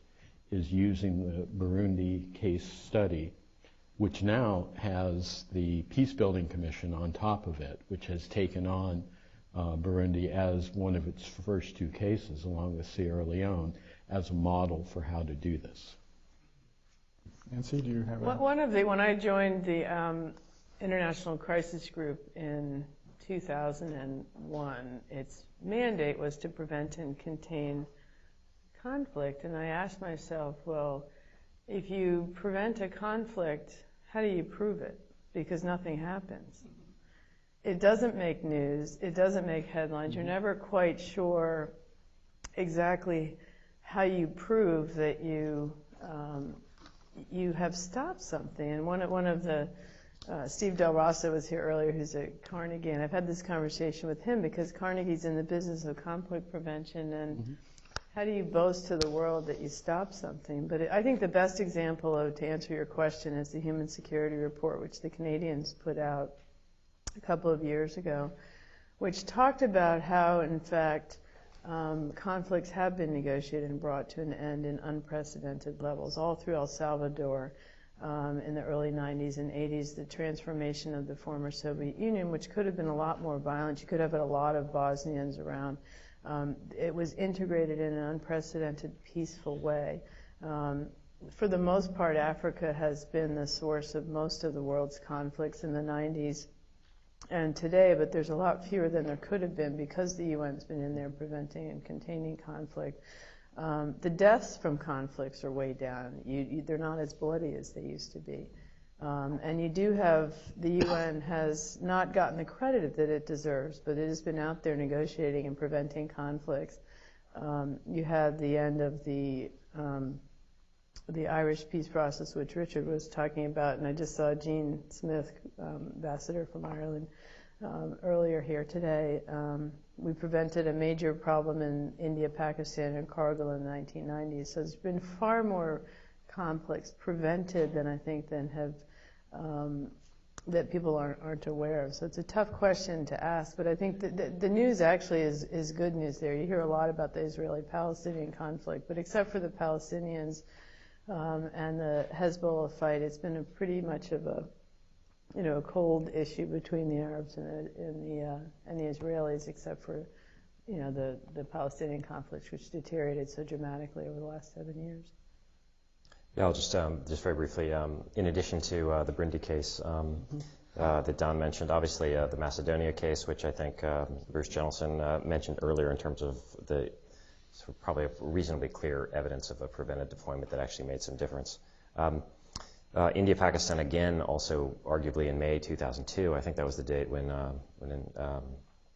is using the Burundi case study, which now has the Peace Building Commission on top of it, which has taken on Burundi as one of its first two cases, along with Sierra Leone, as a model for how to do this. Nancy, do you have when I joined the International Crisis Group in 2001, its mandate was to prevent and contain conflict. And I asked myself, well, if you prevent a conflict, how do you prove it? Because nothing happens. It doesn't make news. It doesn't make headlines. You're never quite sure exactly how you prove that you have stopped something. And one of the Steve Del Rosso was here earlier, who's at Carnegie, and I've had this conversation with him because Carnegie's in the business of conflict prevention, and how do you boast to the world that you stopped something? But I think the best example to answer your question is the Human Security Report, which the Canadians put out a couple of years ago, which talked about how, in fact, conflicts have been negotiated and brought to an end in unprecedented levels, all through El Salvador in the early 90s and 80s, the transformation of the former Soviet Union, which could have been a lot more violent. You could have had a lot of Bosnians around. It was integrated in an unprecedented, peaceful way. For the most part, Africa has been the source of most of the world's conflicts in the 90s and today, but there's a lot fewer than there could have been because the UN's been in there preventing and containing conflict. The deaths from conflicts are way down. They're not as bloody as they used to be. And you do have, the UN has not gotten the credit that it deserves, but it has been out there negotiating and preventing conflicts. You had the end of the Irish peace process, which Richard was talking about, and I just saw Jean Smith, ambassador from Ireland, earlier here today. We prevented a major problem in India, Pakistan, and Kargil in the 1990s. So there's been far more conflicts prevented than I think that people aren't aware of. So it's a tough question to ask, but I think the news actually is good news there. You hear a lot about the Israeli-Palestinian conflict, but except for the Palestinians and the Hezbollah fight, it's been a pretty much of a cold issue between the Arabs and the Israelis, except for the Palestinian conflict, which deteriorated so dramatically over the last 7 years. Yeah, I'll just very briefly, in addition to the Burundi case that Don mentioned, obviously the Macedonia case, which I think Bruce Jennelson mentioned earlier in terms of the probably reasonably clear evidence of a prevented deployment that actually made some difference. India, Pakistan, again, also arguably in May 2002, I think that was the date when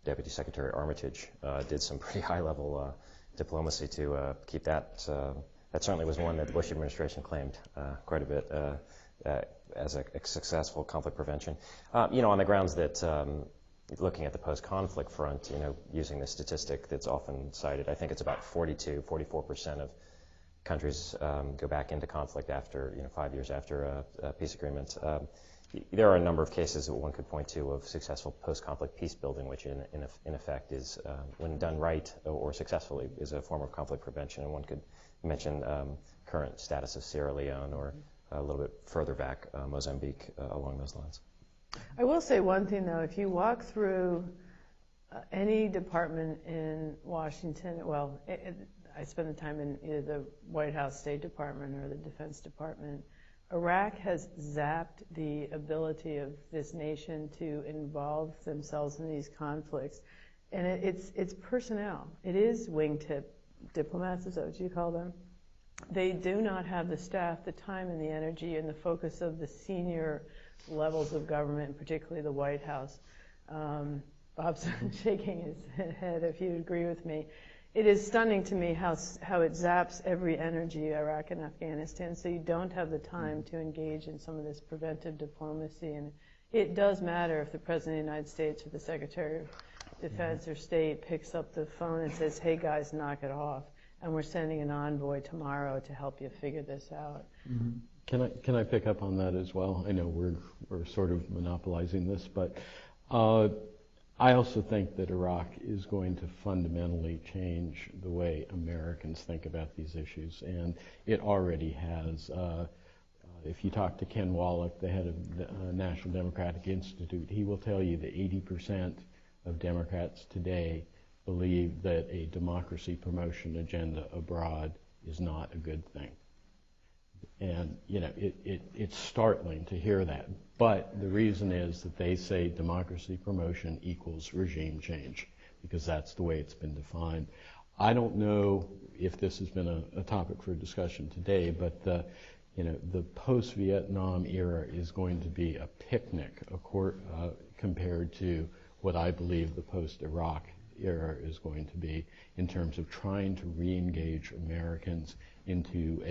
Deputy Secretary Armitage did some pretty high-level diplomacy to keep that. That certainly was one that the Bush administration claimed quite a bit as a successful conflict prevention. On the grounds that looking at the post-conflict front, using the statistic that's often cited, I think it's about 44% of countries go back into conflict after, 5 years after a peace agreement. there are a number of cases that one could point to of successful post-conflict peace building, which in effect is, when done right or successfully, is a form of conflict prevention. And one could mention current status of Sierra Leone, or a little bit further back, Mozambique, along those lines. I will say one thing, though. If you walk through any department in Washington, well, I spend the time in either the White House State Department or the Defense Department, Iraq has zapped the ability of this nation to involve themselves in these conflicts. And it's personnel. It is wingtip diplomats, is that what you call them? They do not have the staff, the time, and the energy, and the focus of the senior levels of government, particularly the White House. Bob's shaking his head if you agree with me. It is stunning to me how it zaps every energy, Iraq and Afghanistan, so you don't have the time to engage in some of this preventive diplomacy. And it does matter if the President of the United States or the Secretary of Defense or State picks up the phone and says, hey guys, knock it off, and we're sending an envoy tomorrow to help you figure this out. Mm-hmm. Can I pick up on that as well? I know we're sort of monopolizing this, but I also think that Iraq is going to fundamentally change the way Americans think about these issues, and it already has. If you talk to Ken Wallach, the head of the National Democratic Institute, he will tell you that 80% of Democrats today believe that a democracy promotion agenda abroad is not a good thing. And, you know, it's startling to hear that. But the reason is that they say democracy promotion equals regime change, because that's the way it's been defined. I don't know if this has been a topic for discussion today, but the post-Vietnam era is going to be a picnic compared to what I believe the post-Iraq era is going to be, in terms of trying to re-engage Americans into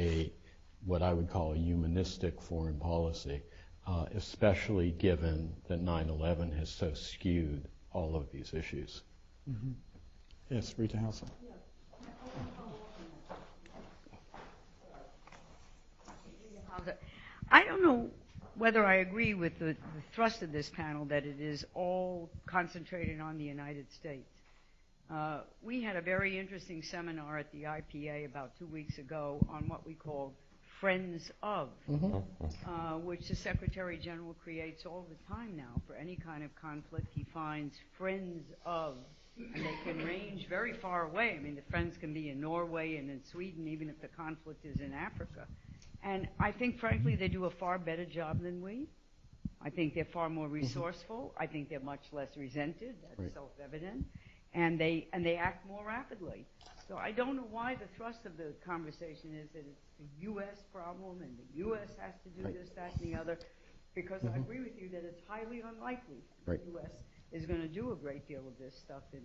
what I would call a humanistic foreign policy, especially given that 9/11 has so skewed all of these issues. Mm-hmm. Yes, Rita Hauser. I don't know whether I agree with the thrust of this panel, that it is all concentrated on the United States. We had a very interesting seminar at the IPA about 2 weeks ago on what we call Friends of, which the Secretary General creates all the time now for any kind of conflict. He finds friends of, and they can range very far away. I mean, the friends can be in Norway and in Sweden, even if the conflict is in Africa. And I think, frankly, they do a far better job than we. I think they're far more resourceful. I think they're much less resented. That's self-evident. And they act more rapidly. So I don't know why the thrust of the conversation is that it's the U.S. problem and the U.S. has to do this, that, and the other, because I agree with you that it's highly unlikely the U.S. is going to do a great deal of this stuff in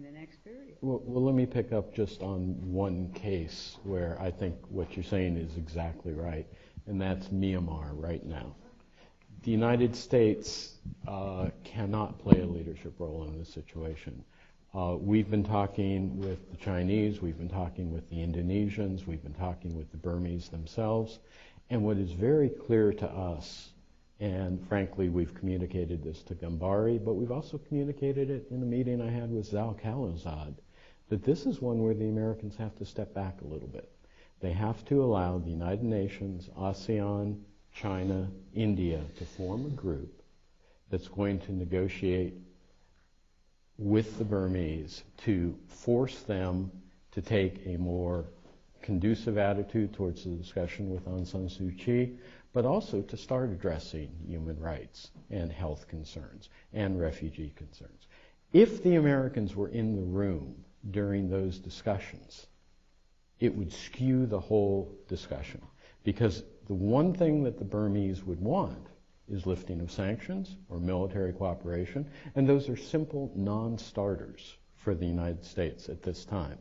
the next period. Well, let me pick up just on one case where I think what you're saying is exactly right, and that's Myanmar right now. The United States cannot play a leadership role in this situation. We've been talking with the Chinese, we've been talking with the Indonesians, we've been talking with the Burmese themselves, and what is very clear to us, and frankly we've communicated this to Gambari, but we've also communicated it in a meeting I had with Zal Khalilzad, that this is one where the Americans have to step back a little bit. They have to allow the United Nations, ASEAN, China, India to form a group that's going to negotiate with the Burmese to force them to take a more conducive attitude towards the discussion with Aung San Suu Kyi, but also to start addressing human rights and health concerns and refugee concerns. If the Americans were in the room during those discussions, it would skew the whole discussion, because the one thing that the Burmese would want is lifting of sanctions or military cooperation, and those are simple non-starters for the United States at this time.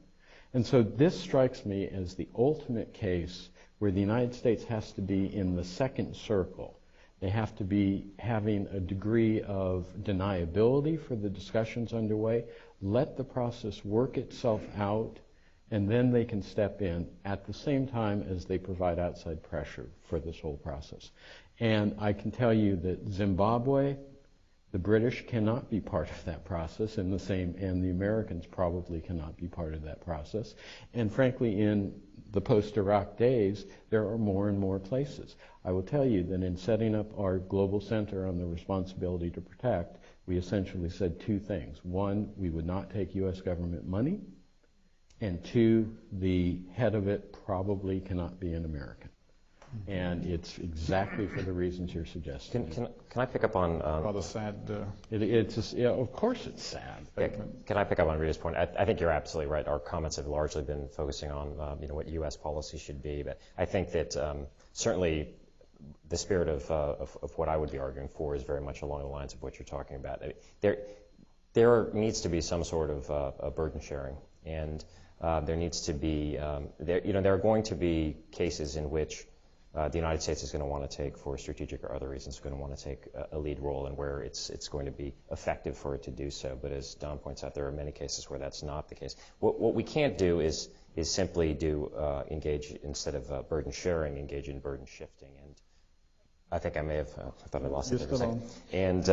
And so this strikes me as the ultimate case where the United States has to be in the second circle. They have to be having a degree of deniability for the discussions underway, let the process work itself out, and then they can step in at the same time as they provide outside pressure for this whole process. And I can tell you that Zimbabwe, the British cannot be part of that process, and the Americans probably cannot be part of that process. And frankly, in the post-Iraq days, there are more and more places. I will tell you that in setting up our global center on the responsibility to protect, we essentially said two things. One, we would not take U.S. government money, and two, the head of it probably cannot be an American. And it's exactly for the reasons you're suggesting. Can I pick up on... Rather sad. It's just, yeah, of course it's sad. Can I pick up on Rita's point? I think you're absolutely right. Our comments have largely been focusing on what U.S. policy should be. But I think that certainly the spirit of what I would be arguing for is very much along the lines of what you're talking about. I mean, there needs to be some sort of a burden sharing. And there needs to be... there are going to be cases in which the United States is going to want to take, for strategic or other reasons, going to want to take a lead role, and where it's going to be effective for it to do so. But as Don points out, there are many cases where that's not the case. What we can't do is simply engage, instead of burden sharing, engage in burden shifting. And I think I may have I thought I lost it there for a second. And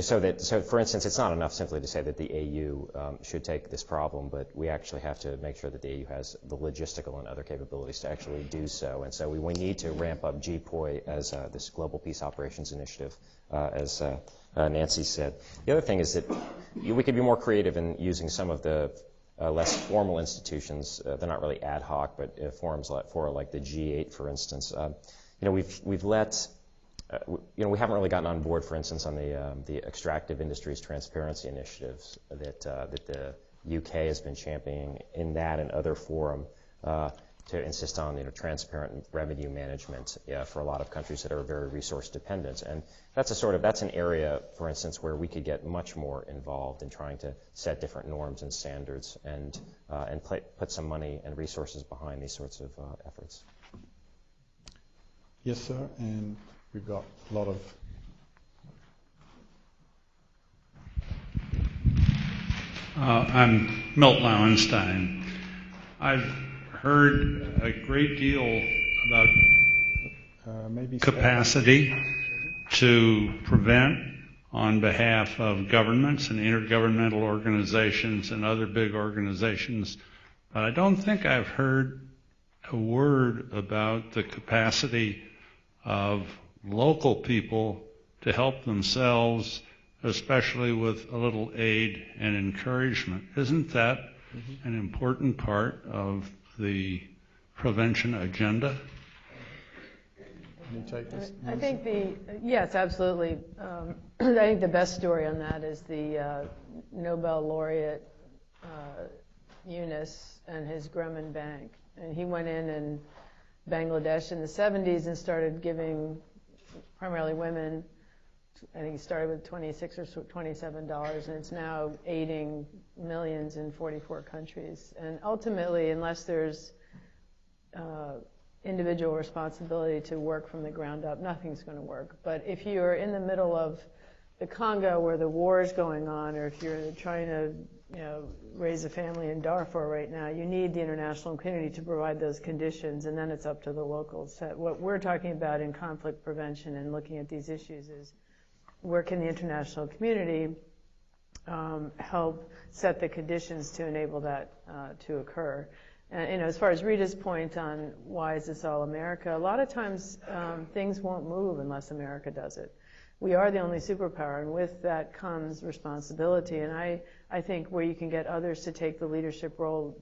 so for instance, it's not enough simply to say that the AU should take this problem, but we actually have to make sure that the AU has the logistical and other capabilities to actually do so. And so we need to ramp up GPOI as this Global Peace Operations Initiative, as Nancy said. The other thing is that we could be more creative in using some of the less formal institutions. They're not really ad hoc, but forums like the G8, for instance. We've let... we haven't really gotten on board, for instance, on the extractive industries transparency initiatives that the UK has been championing in that and other forum to insist on transparent revenue management for a lot of countries that are very resource dependent. And that's an area, for instance, where we could get much more involved in trying to set different norms and standards and put some money and resources behind these sorts of efforts. Yes, sir. And we've got a lot of... I'm Milt Lauenstein. I've heard a great deal about capacity to prevent on behalf of governments and intergovernmental organizations and other big organizations, but I don't think I've heard a word about the capacity of local people to help themselves, especially with a little aid and encouragement. Isn't that an important part of the prevention agenda? Can you take this? I think yes, absolutely. I think the best story on that is the Nobel laureate Yunus and his Grameen Bank. And he went in Bangladesh in the 70s and started giving primarily women. I think he started with $26 or $27, and it's now aiding millions in 44 countries. And ultimately, unless there's individual responsibility to work from the ground up, nothing's going to work. But if you're in the middle of the Congo where the war is going on, or if you're trying to raise a family in Darfur right now, you need the international community to provide those conditions, and then it's up to the locals. So what we're talking about in conflict prevention and looking at these issues is where can the international community help set the conditions to enable that to occur. And as far as Rita's point on why is this all America, a lot of times things won't move unless America does it. We are the only superpower, and with that comes responsibility. And I think where you can get others to take the leadership role,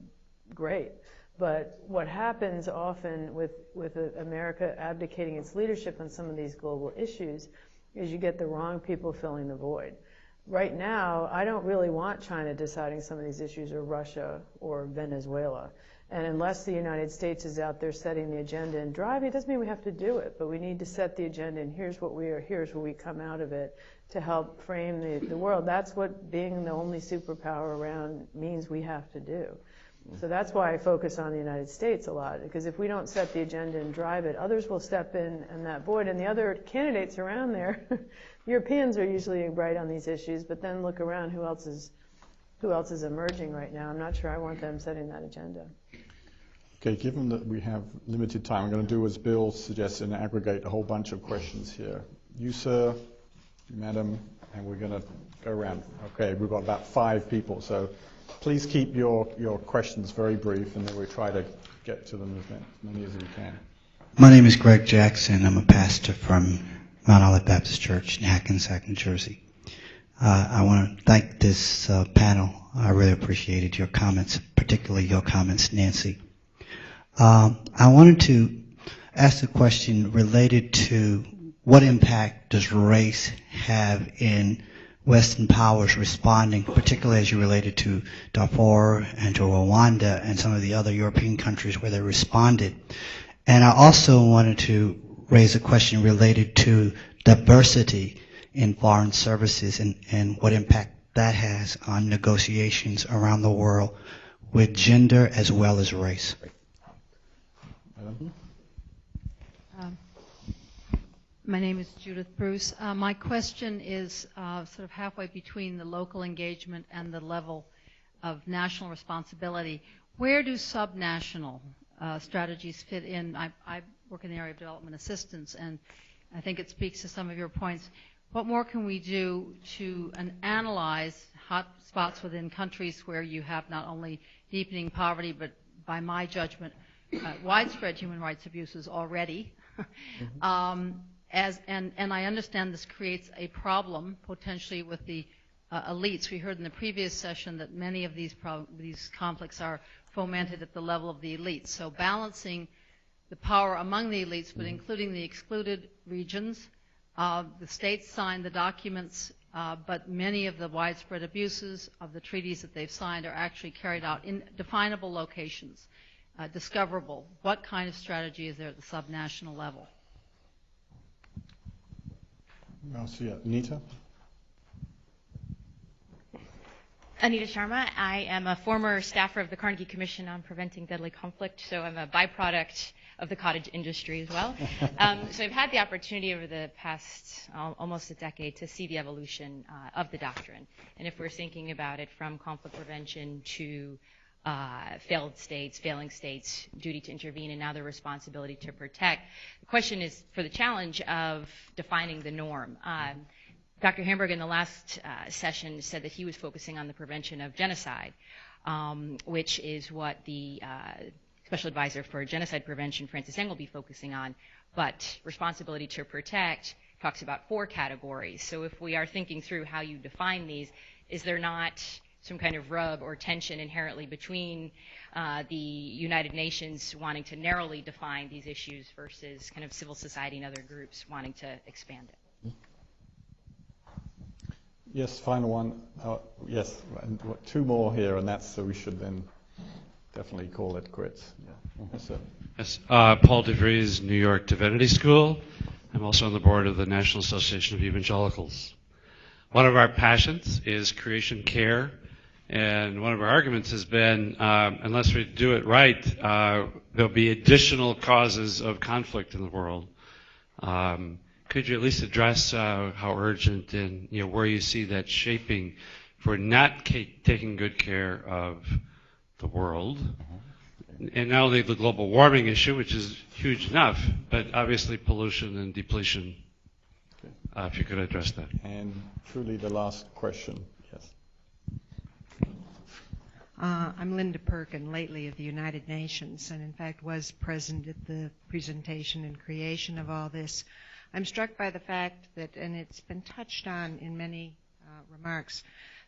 great. But what happens often with America abdicating its leadership on some of these global issues is you get the wrong people filling the void. Right now, I don't really want China deciding some of these issues, or Russia or Venezuela. And unless the United States is out there setting the agenda and driving, it doesn't mean we have to do it, but we need to set the agenda, and here's what we are, here's where we come out of it to help frame the world. That's what being the only superpower around means we have to do. So that's why I focus on the United States a lot, because if we don't set the agenda and drive it, others will step in that void. And the other candidates around there, Europeans are usually right on these issues, but then look around, who else is emerging right now? I'm not sure I want them setting that agenda. Okay, given that we have limited time, I'm going to do as Bill suggested and aggregate a whole bunch of questions here. You, sir, madam, and we're going to go around. Okay, we've got about 5 people, so please keep your questions very brief, and then we'll try to get to them as many as we can. My name is Greg Jackson. I'm a pastor from Mount Olive Baptist Church in Hackensack, New Jersey. I want to thank this panel. I really appreciated your comments, particularly your comments, Nancy. I wanted to ask a question related to what impact does race have in Western powers responding, particularly as you related to Darfur and to Rwanda and some of the other European countries where they responded. And I also wanted to raise a question related to diversity in foreign services and what impact that has on negotiations around the world with gender as well as race. My name is Judith Bruce. My question is sort of halfway between the local engagement and the level of national responsibility. Where do subnational strategies fit in? I work in the area of development assistance, and I think it speaks to some of your points. What more can we do to analyze hot spots within countries where you have not only deepening poverty, but by my judgment, widespread human rights abuses already? And I understand this creates a problem potentially with the elites. We heard in the previous session that many of these conflicts are fomented at the level of the elites. So balancing the power among the elites, but including the excluded regions. The states signed the documents, but many of the widespread abuses of the treaties that they've signed are actually carried out in definable locations, discoverable. What kind of strategy is there at the subnational level? I'll see you. Anita? Anita Sharma. I am a former staffer of the Carnegie Commission on Preventing Deadly Conflict, so I'm a byproduct of the cottage industry as well. So I've had the opportunity over the past almost a decade to see the evolution of the doctrine. And if we're thinking about it from conflict prevention to failing states, duty to intervene, and now the responsibility to protect, the question is for the challenge of defining the norm. Dr. Hamburg in the last session said that he was focusing on the prevention of genocide, which is what the Special Advisor for Genocide Prevention, Francis Eng, will be focusing on. But responsibility to protect talks about 4 categories. So if we are thinking through how you define these, is there not some kind of rub or tension inherently between the United Nations wanting to narrowly define these issues versus kind of civil society and other groups wanting to expand it? Yes, final one. Yes, and 2 more here, and that's so we should then definitely call it quits. Yeah. Yes, sir. Yes, Paul DeVries, New York Divinity School. I'm also on the board of the National Association of Evangelicals. One of our passions is creation care, and one of our arguments has been unless we do it right, there'll be additional causes of conflict in the world. Could you at least address how urgent and where you see that shaping for not taking good care of the world, and not only the global warming issue, which is huge enough, but obviously pollution and depletion. Okay. If you could address that. And truly the last question. Yes. I'm Linda Perkin, lately of the United Nations, and in fact was present at the presentation and creation of all this. I'm struck by the fact that, and it's been touched on in many remarks,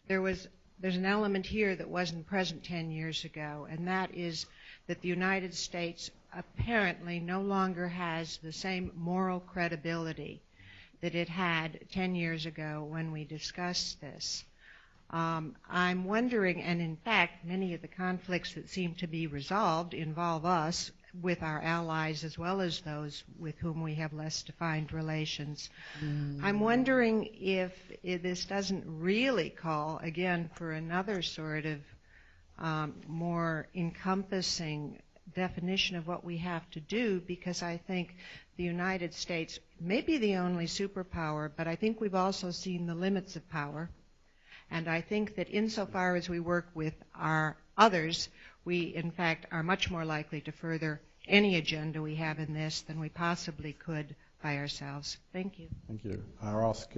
there's an element here that wasn't present 10 years ago, and that is that the United States apparently no longer has the same moral credibility that it had 10 years ago when we discussed this. I'm wondering, and in fact, many of the conflicts that seem to be resolved involve us with our allies as well as those with whom we have less defined relations. I'm wondering if this doesn't really call, again, for another sort of more encompassing definition of what we have to do, because I think the United States may be the only superpower, but I think we've also seen the limits of power. And I think that insofar as we work with our others, we in fact are much more likely to further any agenda we have in this than we possibly could by ourselves. Thank you. Thank you. I'll ask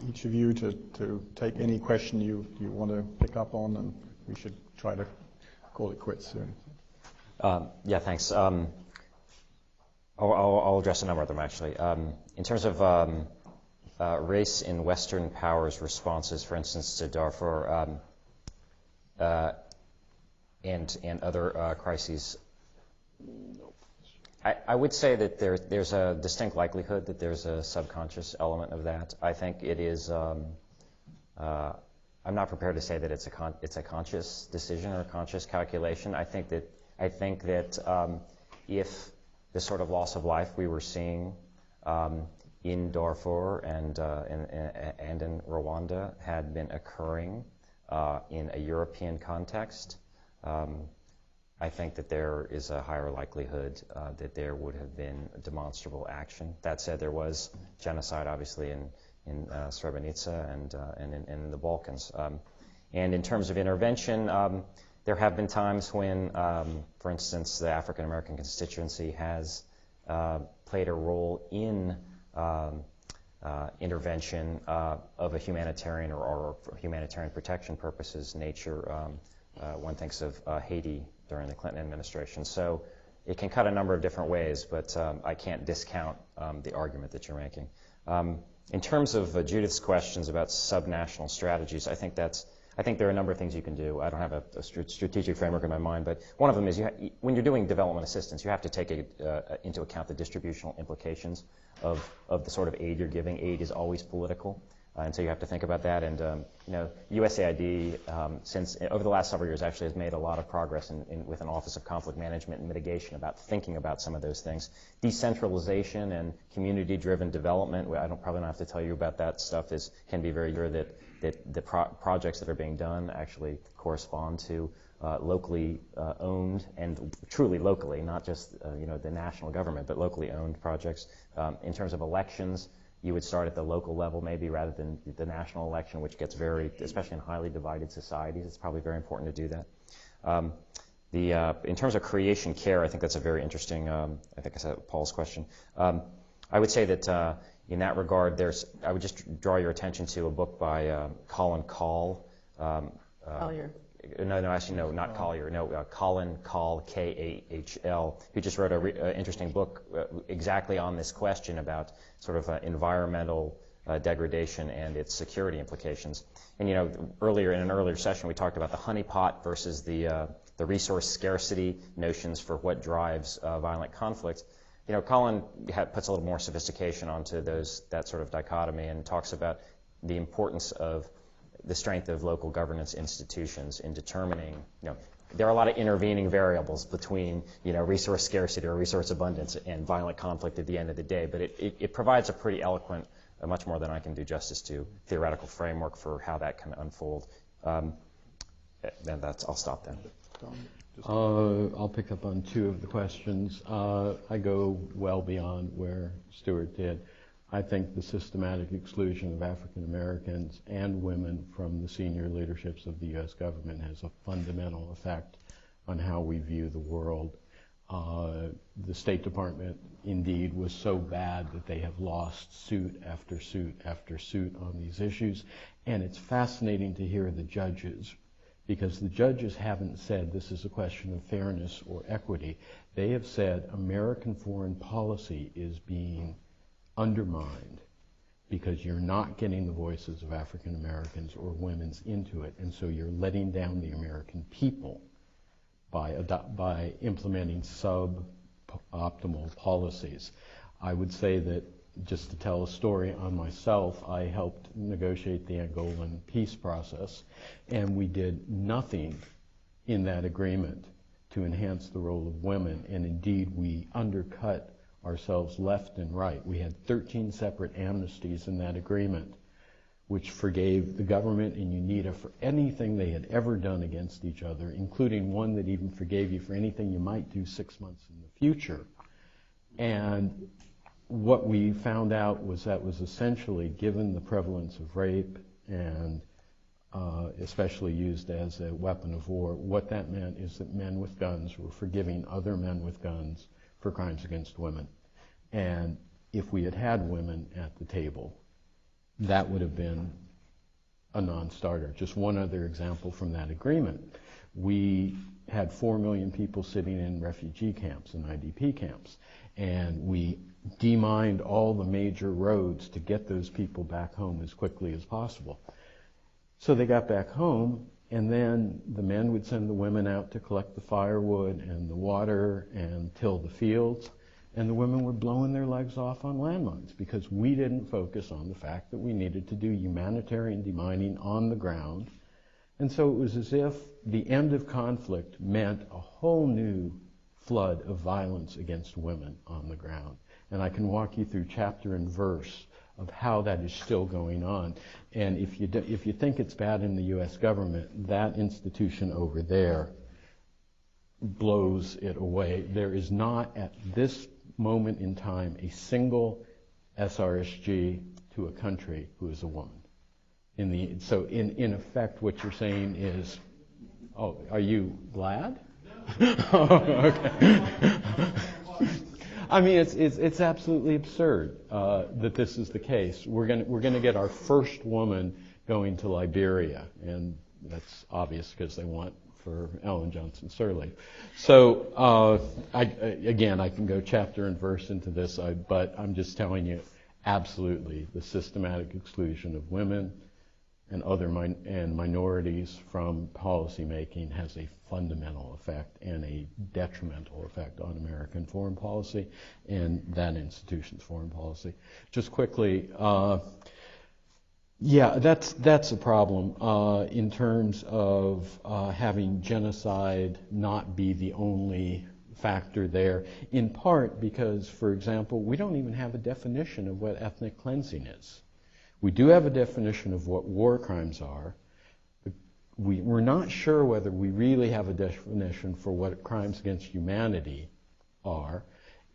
each of you to take any question you want to pick up on, and we should try to call it quits soon. Yeah, thanks. I'll address a number of them, actually. In terms of race in Western powers' responses, for instance, to Darfur and other crises, I would say that there's a distinct likelihood that there's a subconscious element of that. I think it is. I'm not prepared to say that it's a conscious decision or a conscious calculation. I think that if the sort of loss of life we were seeing in Darfur and in Rwanda had been occurring in a European context, I think that there is a higher likelihood that there would have been demonstrable action. That said, there was genocide, obviously, in Srebrenica and in the Balkans. And in terms of intervention, there have been times when, for instance, the African American constituency has played a role in intervention of a humanitarian or for humanitarian protection purposes nature. One thinks of Haiti during the Clinton administration. So it can cut a number of different ways, but I can't discount the argument that you're making. In terms of Judith's questions about subnational strategies, I think there are a number of things you can do. I don't have a strategic framework in my mind, but one of them is when you're doing development assistance, you have to take into account the distributional implications of the sort of aid you're giving. Aid is always political, and so you have to think about that. And USAID, since over the last several years, actually has made a lot of progress with an Office of Conflict Management and Mitigation about thinking about some of those things. Decentralization and community-driven development. Probably don't have to tell you about that stuff. Can be very clear that the projects that are being done actually correspond to locally owned and truly locally, not just the national government, but locally owned projects. In terms of elections, you would start at the local level maybe rather than the national election, which gets especially in highly divided societies, it's probably very important to do that. In terms of creation care, I think that's a very interesting, I think I said Paul's question. I would say that in that regard, I would just draw your attention to a book by Colin Kahl. Collier. No, actually, no, not Collier. No, Colin Kahl, K-A-H-L, who just wrote an interesting book exactly on this question about sort of environmental degradation and its security implications. And in an earlier session, we talked about the honeypot versus the resource scarcity notions for what drives violent conflict. Colin puts a little more sophistication onto that sort of dichotomy and talks about the importance of the strength of local governance institutions in determining, there are a lot of intervening variables between, resource scarcity or resource abundance and violent conflict at the end of the day, but it provides a pretty eloquent, much more than I can do justice to, theoretical framework for how that can unfold. And I'll stop then. I'll pick up on two of the questions. I go well beyond where Stewart did. I think the systematic exclusion of African Americans and women from the senior leaderships of the U.S. government has a fundamental effect on how we view the world. The State Department, indeed, was so bad that they have lost suit after suit after suit on these issues. And it's fascinating to hear the judges, because the judges haven't said this is a question of fairness or equity. They have said American foreign policy is being undermined because you're not getting the voices of African Americans or women's into it, and so you're letting down the American people by implementing sub-optimal policies. I would say that, just to tell a story on myself, I helped negotiate the Angolan peace process, and we did nothing in that agreement to enhance the role of women, and indeed we undercut ourselves left and right. We had 13 separate amnesties in that agreement, which forgave the government and UNITA for anything they had ever done against each other, including one that even forgave you for anything you might do 6 months in the future. And what we found out was that was essentially, given the prevalence of rape and especially used as a weapon of war. What that meant is that men with guns were forgiving other men with guns for crimes against women. And if we had had women at the table, that would have been a non-starter. Just one other example from that agreement. We had 4 million people sitting in refugee camps and IDP camps, and we demined all the major roads to get those people back home as quickly as possible. So they got back home, and then the men would send the women out to collect the firewood and the water and till the fields, and the women were blowing their legs off on landmines because we didn't focus on the fact that we needed to do humanitarian demining on the ground. And so it was as if the end of conflict meant a whole new flood of violence against women on the ground. And I can walk you through chapter and verse of how that is still going on. And if you think it's bad in the U.S. government, that institution over there blows it away. There is not at this moment in time a single SRSG to a country who is a woman. So in effect, what you're saying is, oh, are you glad? Oh, okay. I mean, it's absolutely absurd that this is the case. We're going to get our first woman going to Liberia, and that's obvious because they want for Ellen Johnson Sirleaf. So I can go chapter and verse into this, but I'm just telling you, absolutely, the systematic exclusion of women and other minorities from policy making has a fundamental effect and a detrimental effect on American foreign policy and that institution's foreign policy. Just quickly, that's a problem in terms of having genocide not be the only factor there, in part because, for example, we don't even have a definition of what ethnic cleansing is. We do have a definition of what war crimes are. We're not sure whether we really have a definition for what crimes against humanity are.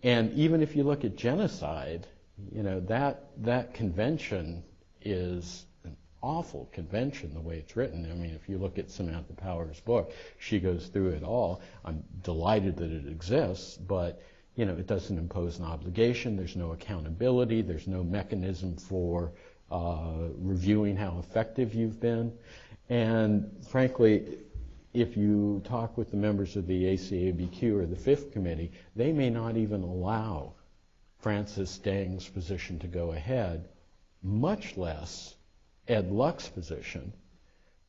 And even if you look at genocide, that convention is an awful convention the way it's written. I mean, if you look at Samantha Power's book, she goes through it all. I'm delighted that it exists, but it doesn't impose an obligation. There's no accountability. There's no mechanism for reviewing how effective you've been. And frankly, if you talk with the members of the ACABQ or the Fifth Committee, they may not even allow Francis Deng's position to go ahead, much less Ed Luck's position,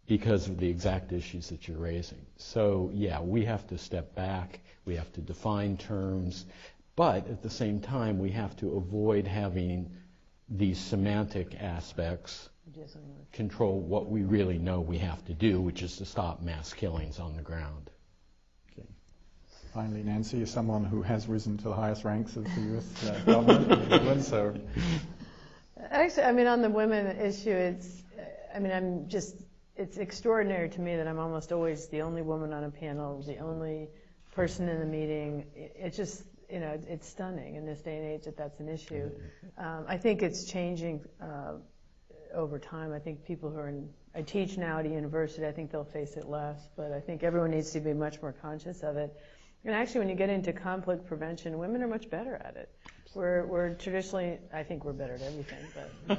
because of the exact issues that you're raising. So yeah, we have to step back, we have to define terms, but at the same time we have to avoid having these semantic aspects control what we really know we have to do, which is to stop mass killings on the ground. Okay. Finally, Nancy, as someone who has risen to the highest ranks of the U.S. government, so. Actually, on the women issue, it's extraordinary to me that I'm almost always the only woman on a panel, the only person in the meeting. It's just, it's stunning in this day and age that that's an issue. I think it's changing over time. I think people who I teach now at a university, I think they'll face it less, but I think everyone needs to be much more conscious of it. And actually, when you get into conflict prevention, women are much better at it. We're traditionally, I think we're better at everything, but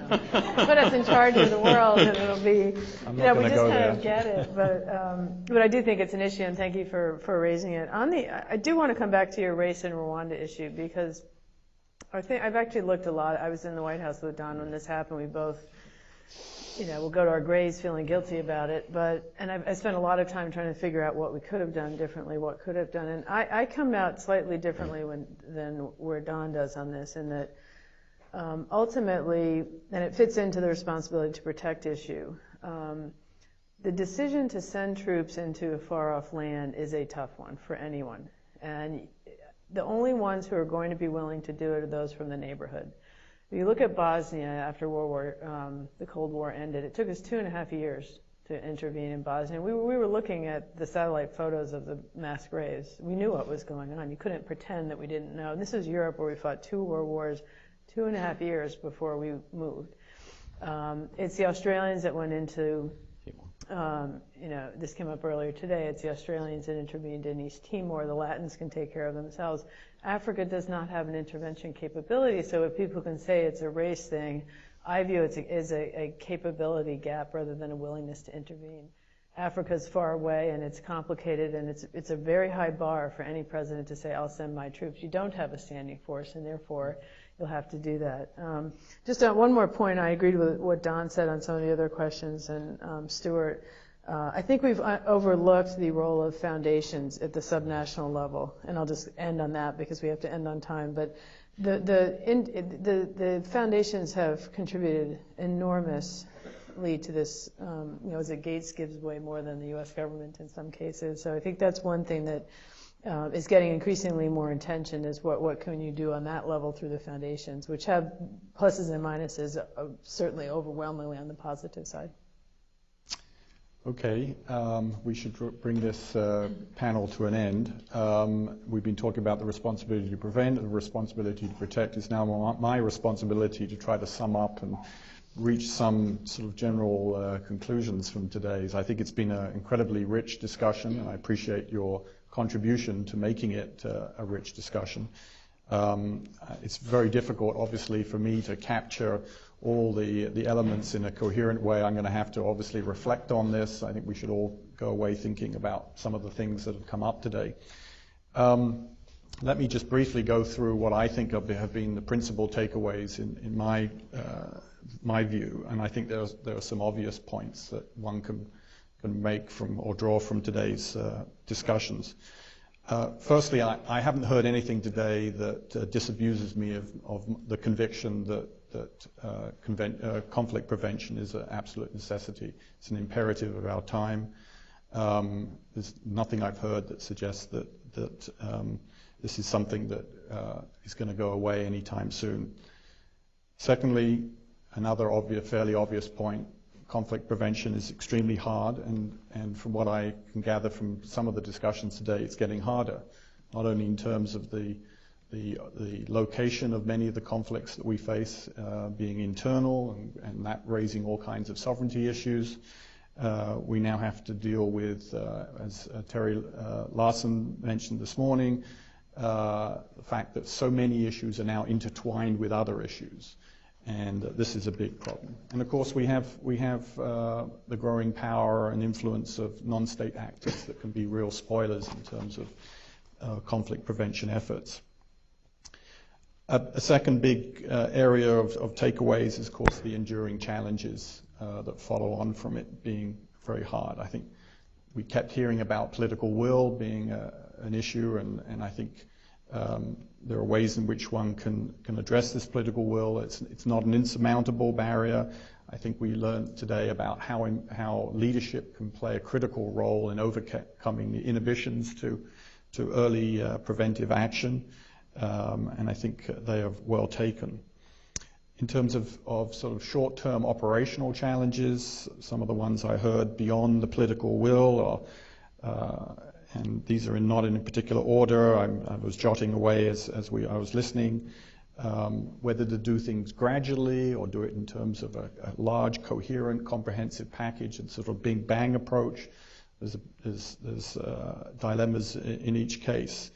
put us in charge of the world and it'll be, we just kind of get it. But I do think it's an issue, and thank you for raising it. I do want to come back to your race and Rwanda issue, because I've actually looked a lot. I was in the White House with Don when this happened. We both, we'll go to our graves feeling guilty about it. And I spent a lot of time trying to figure out what we could have done differently, what could have done. And I come out slightly differently than where Don does on this, in that ultimately, and it fits into the responsibility to protect issue, the decision to send troops into a far-off land is a tough one for anyone. And the only ones who are going to be willing to do it are those from the neighborhood. If you look at Bosnia after the Cold War ended, it took us 2.5 years to intervene in Bosnia. We were looking at the satellite photos of the mass graves. We knew what was going on. You couldn't pretend that we didn't know. And this is Europe, where we fought 2 world wars, 2.5 years before we moved. It's the Australians that went into This came up earlier today. It's the Australians that intervened in East Timor. The Latins can take care of themselves. Africa does not have an intervention capability, so if people can say it's a race thing, I view it as a capability gap rather than a willingness to intervene. Africa's far away and it's complicated, and it's a very high bar for any president to say, I'll send my troops. You don't have a standing force, and therefore you'll have to do that. Just one more point, I agreed with what Don said on some of the other questions, and Stewart. I think we've overlooked the role of foundations at the subnational level, and I'll just end on that because we have to end on time. But the foundations have contributed enormously to this. As Gates gives away more than the U.S. government in some cases. So I think that's one thing that is getting increasingly more attention is what can you do on that level through the foundations, which have pluses and minuses, certainly overwhelmingly on the positive side. Okay, we should bring this panel to an end. We've been talking about the responsibility to prevent and the responsibility to protect. It's now my responsibility to try to sum up and reach some sort of general conclusions from today's. I think it's been an incredibly rich discussion, and I appreciate your contribution to making it a rich discussion. It's very difficult, obviously, for me to capture all the elements in a coherent way. I'm going to have to obviously reflect on this. I think we should all go away thinking about some of the things that have come up today. Let me just briefly go through what I think have been the principal takeaways in my view, and I think there are some obvious points that one can make from or draw from today's discussions. Firstly, I haven't heard anything today that disabuses me of the conviction that conflict prevention is an absolute necessity. It's an imperative of our time. There's nothing I've heard that suggests that this is something that is going to go away anytime soon. Secondly, another fairly obvious point, conflict prevention is extremely hard, and from what I can gather from some of the discussions today, it's getting harder, not only in terms of the location of many of the conflicts that we face being internal and that raising all kinds of sovereignty issues. We now have to deal with, as Terje Roed-Larsen mentioned this morning, the fact that so many issues are now intertwined with other issues. And this is a big problem. And of course, we have the growing power and influence of non-state actors that can be real spoilers in terms of conflict prevention efforts. A second big area of takeaways is, of course, the enduring challenges that follow on from it being very hard. I think we kept hearing about political will being an issue, and I think there are ways in which one can address this political will. It's not an insurmountable barrier. I think we learned today about how leadership can play a critical role in overcoming the inhibitions to early preventive action, and I think they are well taken. In terms of sort of short-term operational challenges, some of the ones I heard beyond the political will, and these are not in a particular order. I was jotting away as I was listening, whether to do things gradually or do it in terms of a large, coherent, comprehensive package and sort of big bang approach. There's dilemmas in each case.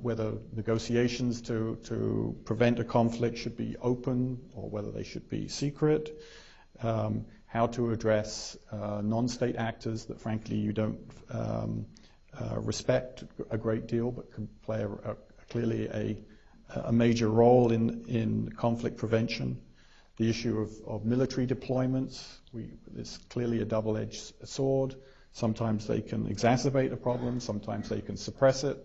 Whether negotiations to prevent a conflict should be open or whether they should be secret. How to address non-state actors that frankly you don't respect a great deal but can play clearly a major role in conflict prevention. The issue of military deployments, it's clearly a double-edged sword. Sometimes they can exacerbate a problem, sometimes they can suppress it.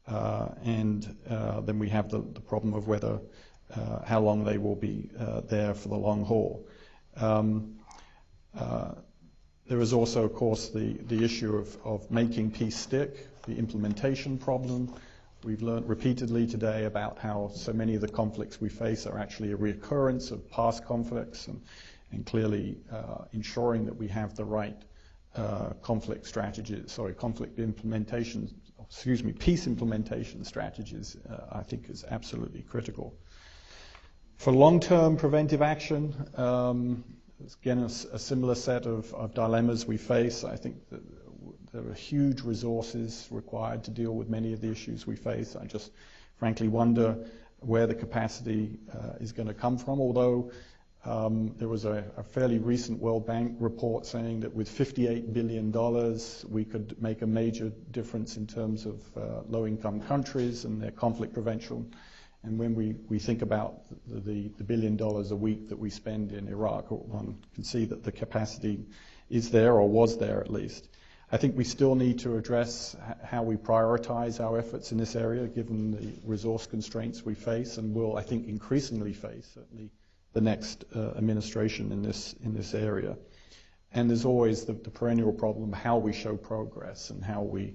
And then we have the problem of whether how long they will be there for the long haul. There is also, of course, the issue of making peace stick, the implementation problem. We've learned repeatedly today about how so many of the conflicts we face are actually a recurrence of past conflicts, and clearly ensuring that we have the right peace implementation strategies, I think is absolutely critical. For long-term preventive action, again, a similar set of dilemmas we face. I think that there are huge resources required to deal with many of the issues we face. I just frankly wonder where the capacity is going to come from, although there was a fairly recent World Bank report saying that with $58 billion we could make a major difference in terms of low-income countries and their conflict prevention. And when we think about the $1 billion a week that we spend in Iraq, one can see that the capacity is there, or was there at least. I think we still need to address how we prioritize our efforts in this area, given the resource constraints we face and will, I think, increasingly face, certainly the next administration in this area. And there's always the perennial problem, how we show progress and how we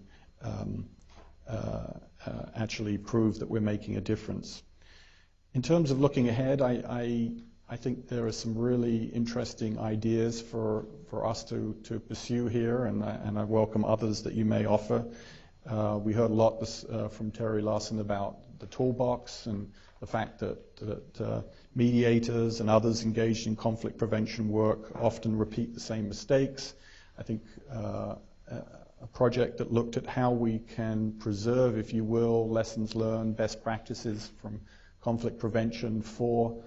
actually prove that we're making a difference. In terms of looking ahead, I think there are some really interesting ideas for us to pursue here, and I welcome others that you may offer. We heard a lot from Terje Roed-Larsen about the toolbox and the fact that mediators and others engaged in conflict prevention work often repeat the same mistakes. I think a project that looked at how we can preserve, if you will, lessons learned, best practices from conflict prevention for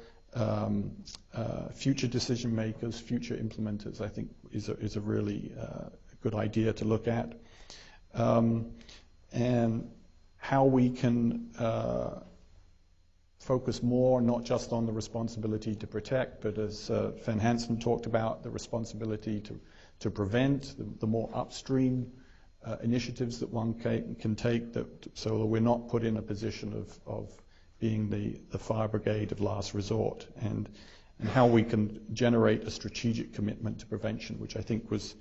future decision makers, future implementers, I think is a really good idea to look at. And how we can focus more not just on the responsibility to protect, but as Van Hansen talked about, the responsibility to prevent, the more upstream initiatives that one can take, so that we're not put in a position of being the fire brigade of last resort, and how we can generate a strategic commitment to prevention, which I think was,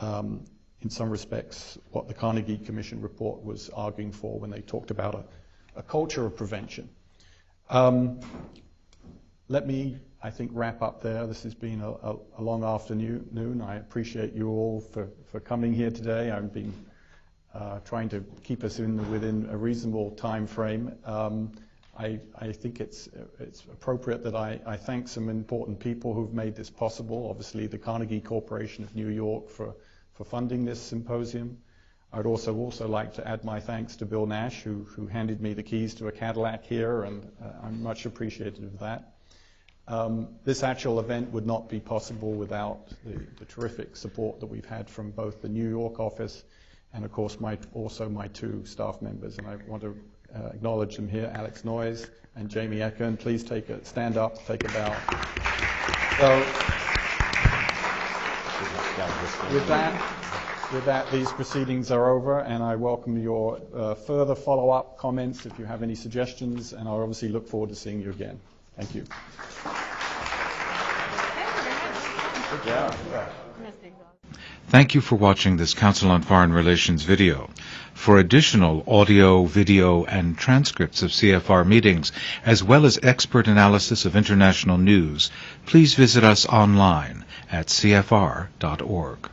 in some respects, what the Carnegie Commission report was arguing for when they talked about a culture of prevention. Let me, I think, wrap up there. This has been a long afternoon. I appreciate you all for coming here today. I've been trying to keep us within a reasonable time frame. I think it's appropriate that I thank some important people who've made this possible. Obviously, the Carnegie Corporation of New York for funding this symposium. I'd also like to add my thanks to Bill Nash, who handed me the keys to a Cadillac here, and I'm much appreciative of that. This actual event would not be possible without the terrific support that we've had from both the New York office and, of course, also my two staff members. And I want to acknowledge them here, Alex Noyes and Jamie Eckern. Please stand up, take a bow. So, with that, these proceedings are over, and I welcome your further follow-up comments if you have any suggestions, and I obviously look forward to seeing you again. Thank you. Good job. Thank you for watching this Council on Foreign Relations video. For additional audio, video, and transcripts of CFR meetings, as well as expert analysis of international news, please visit us online at cfr.org.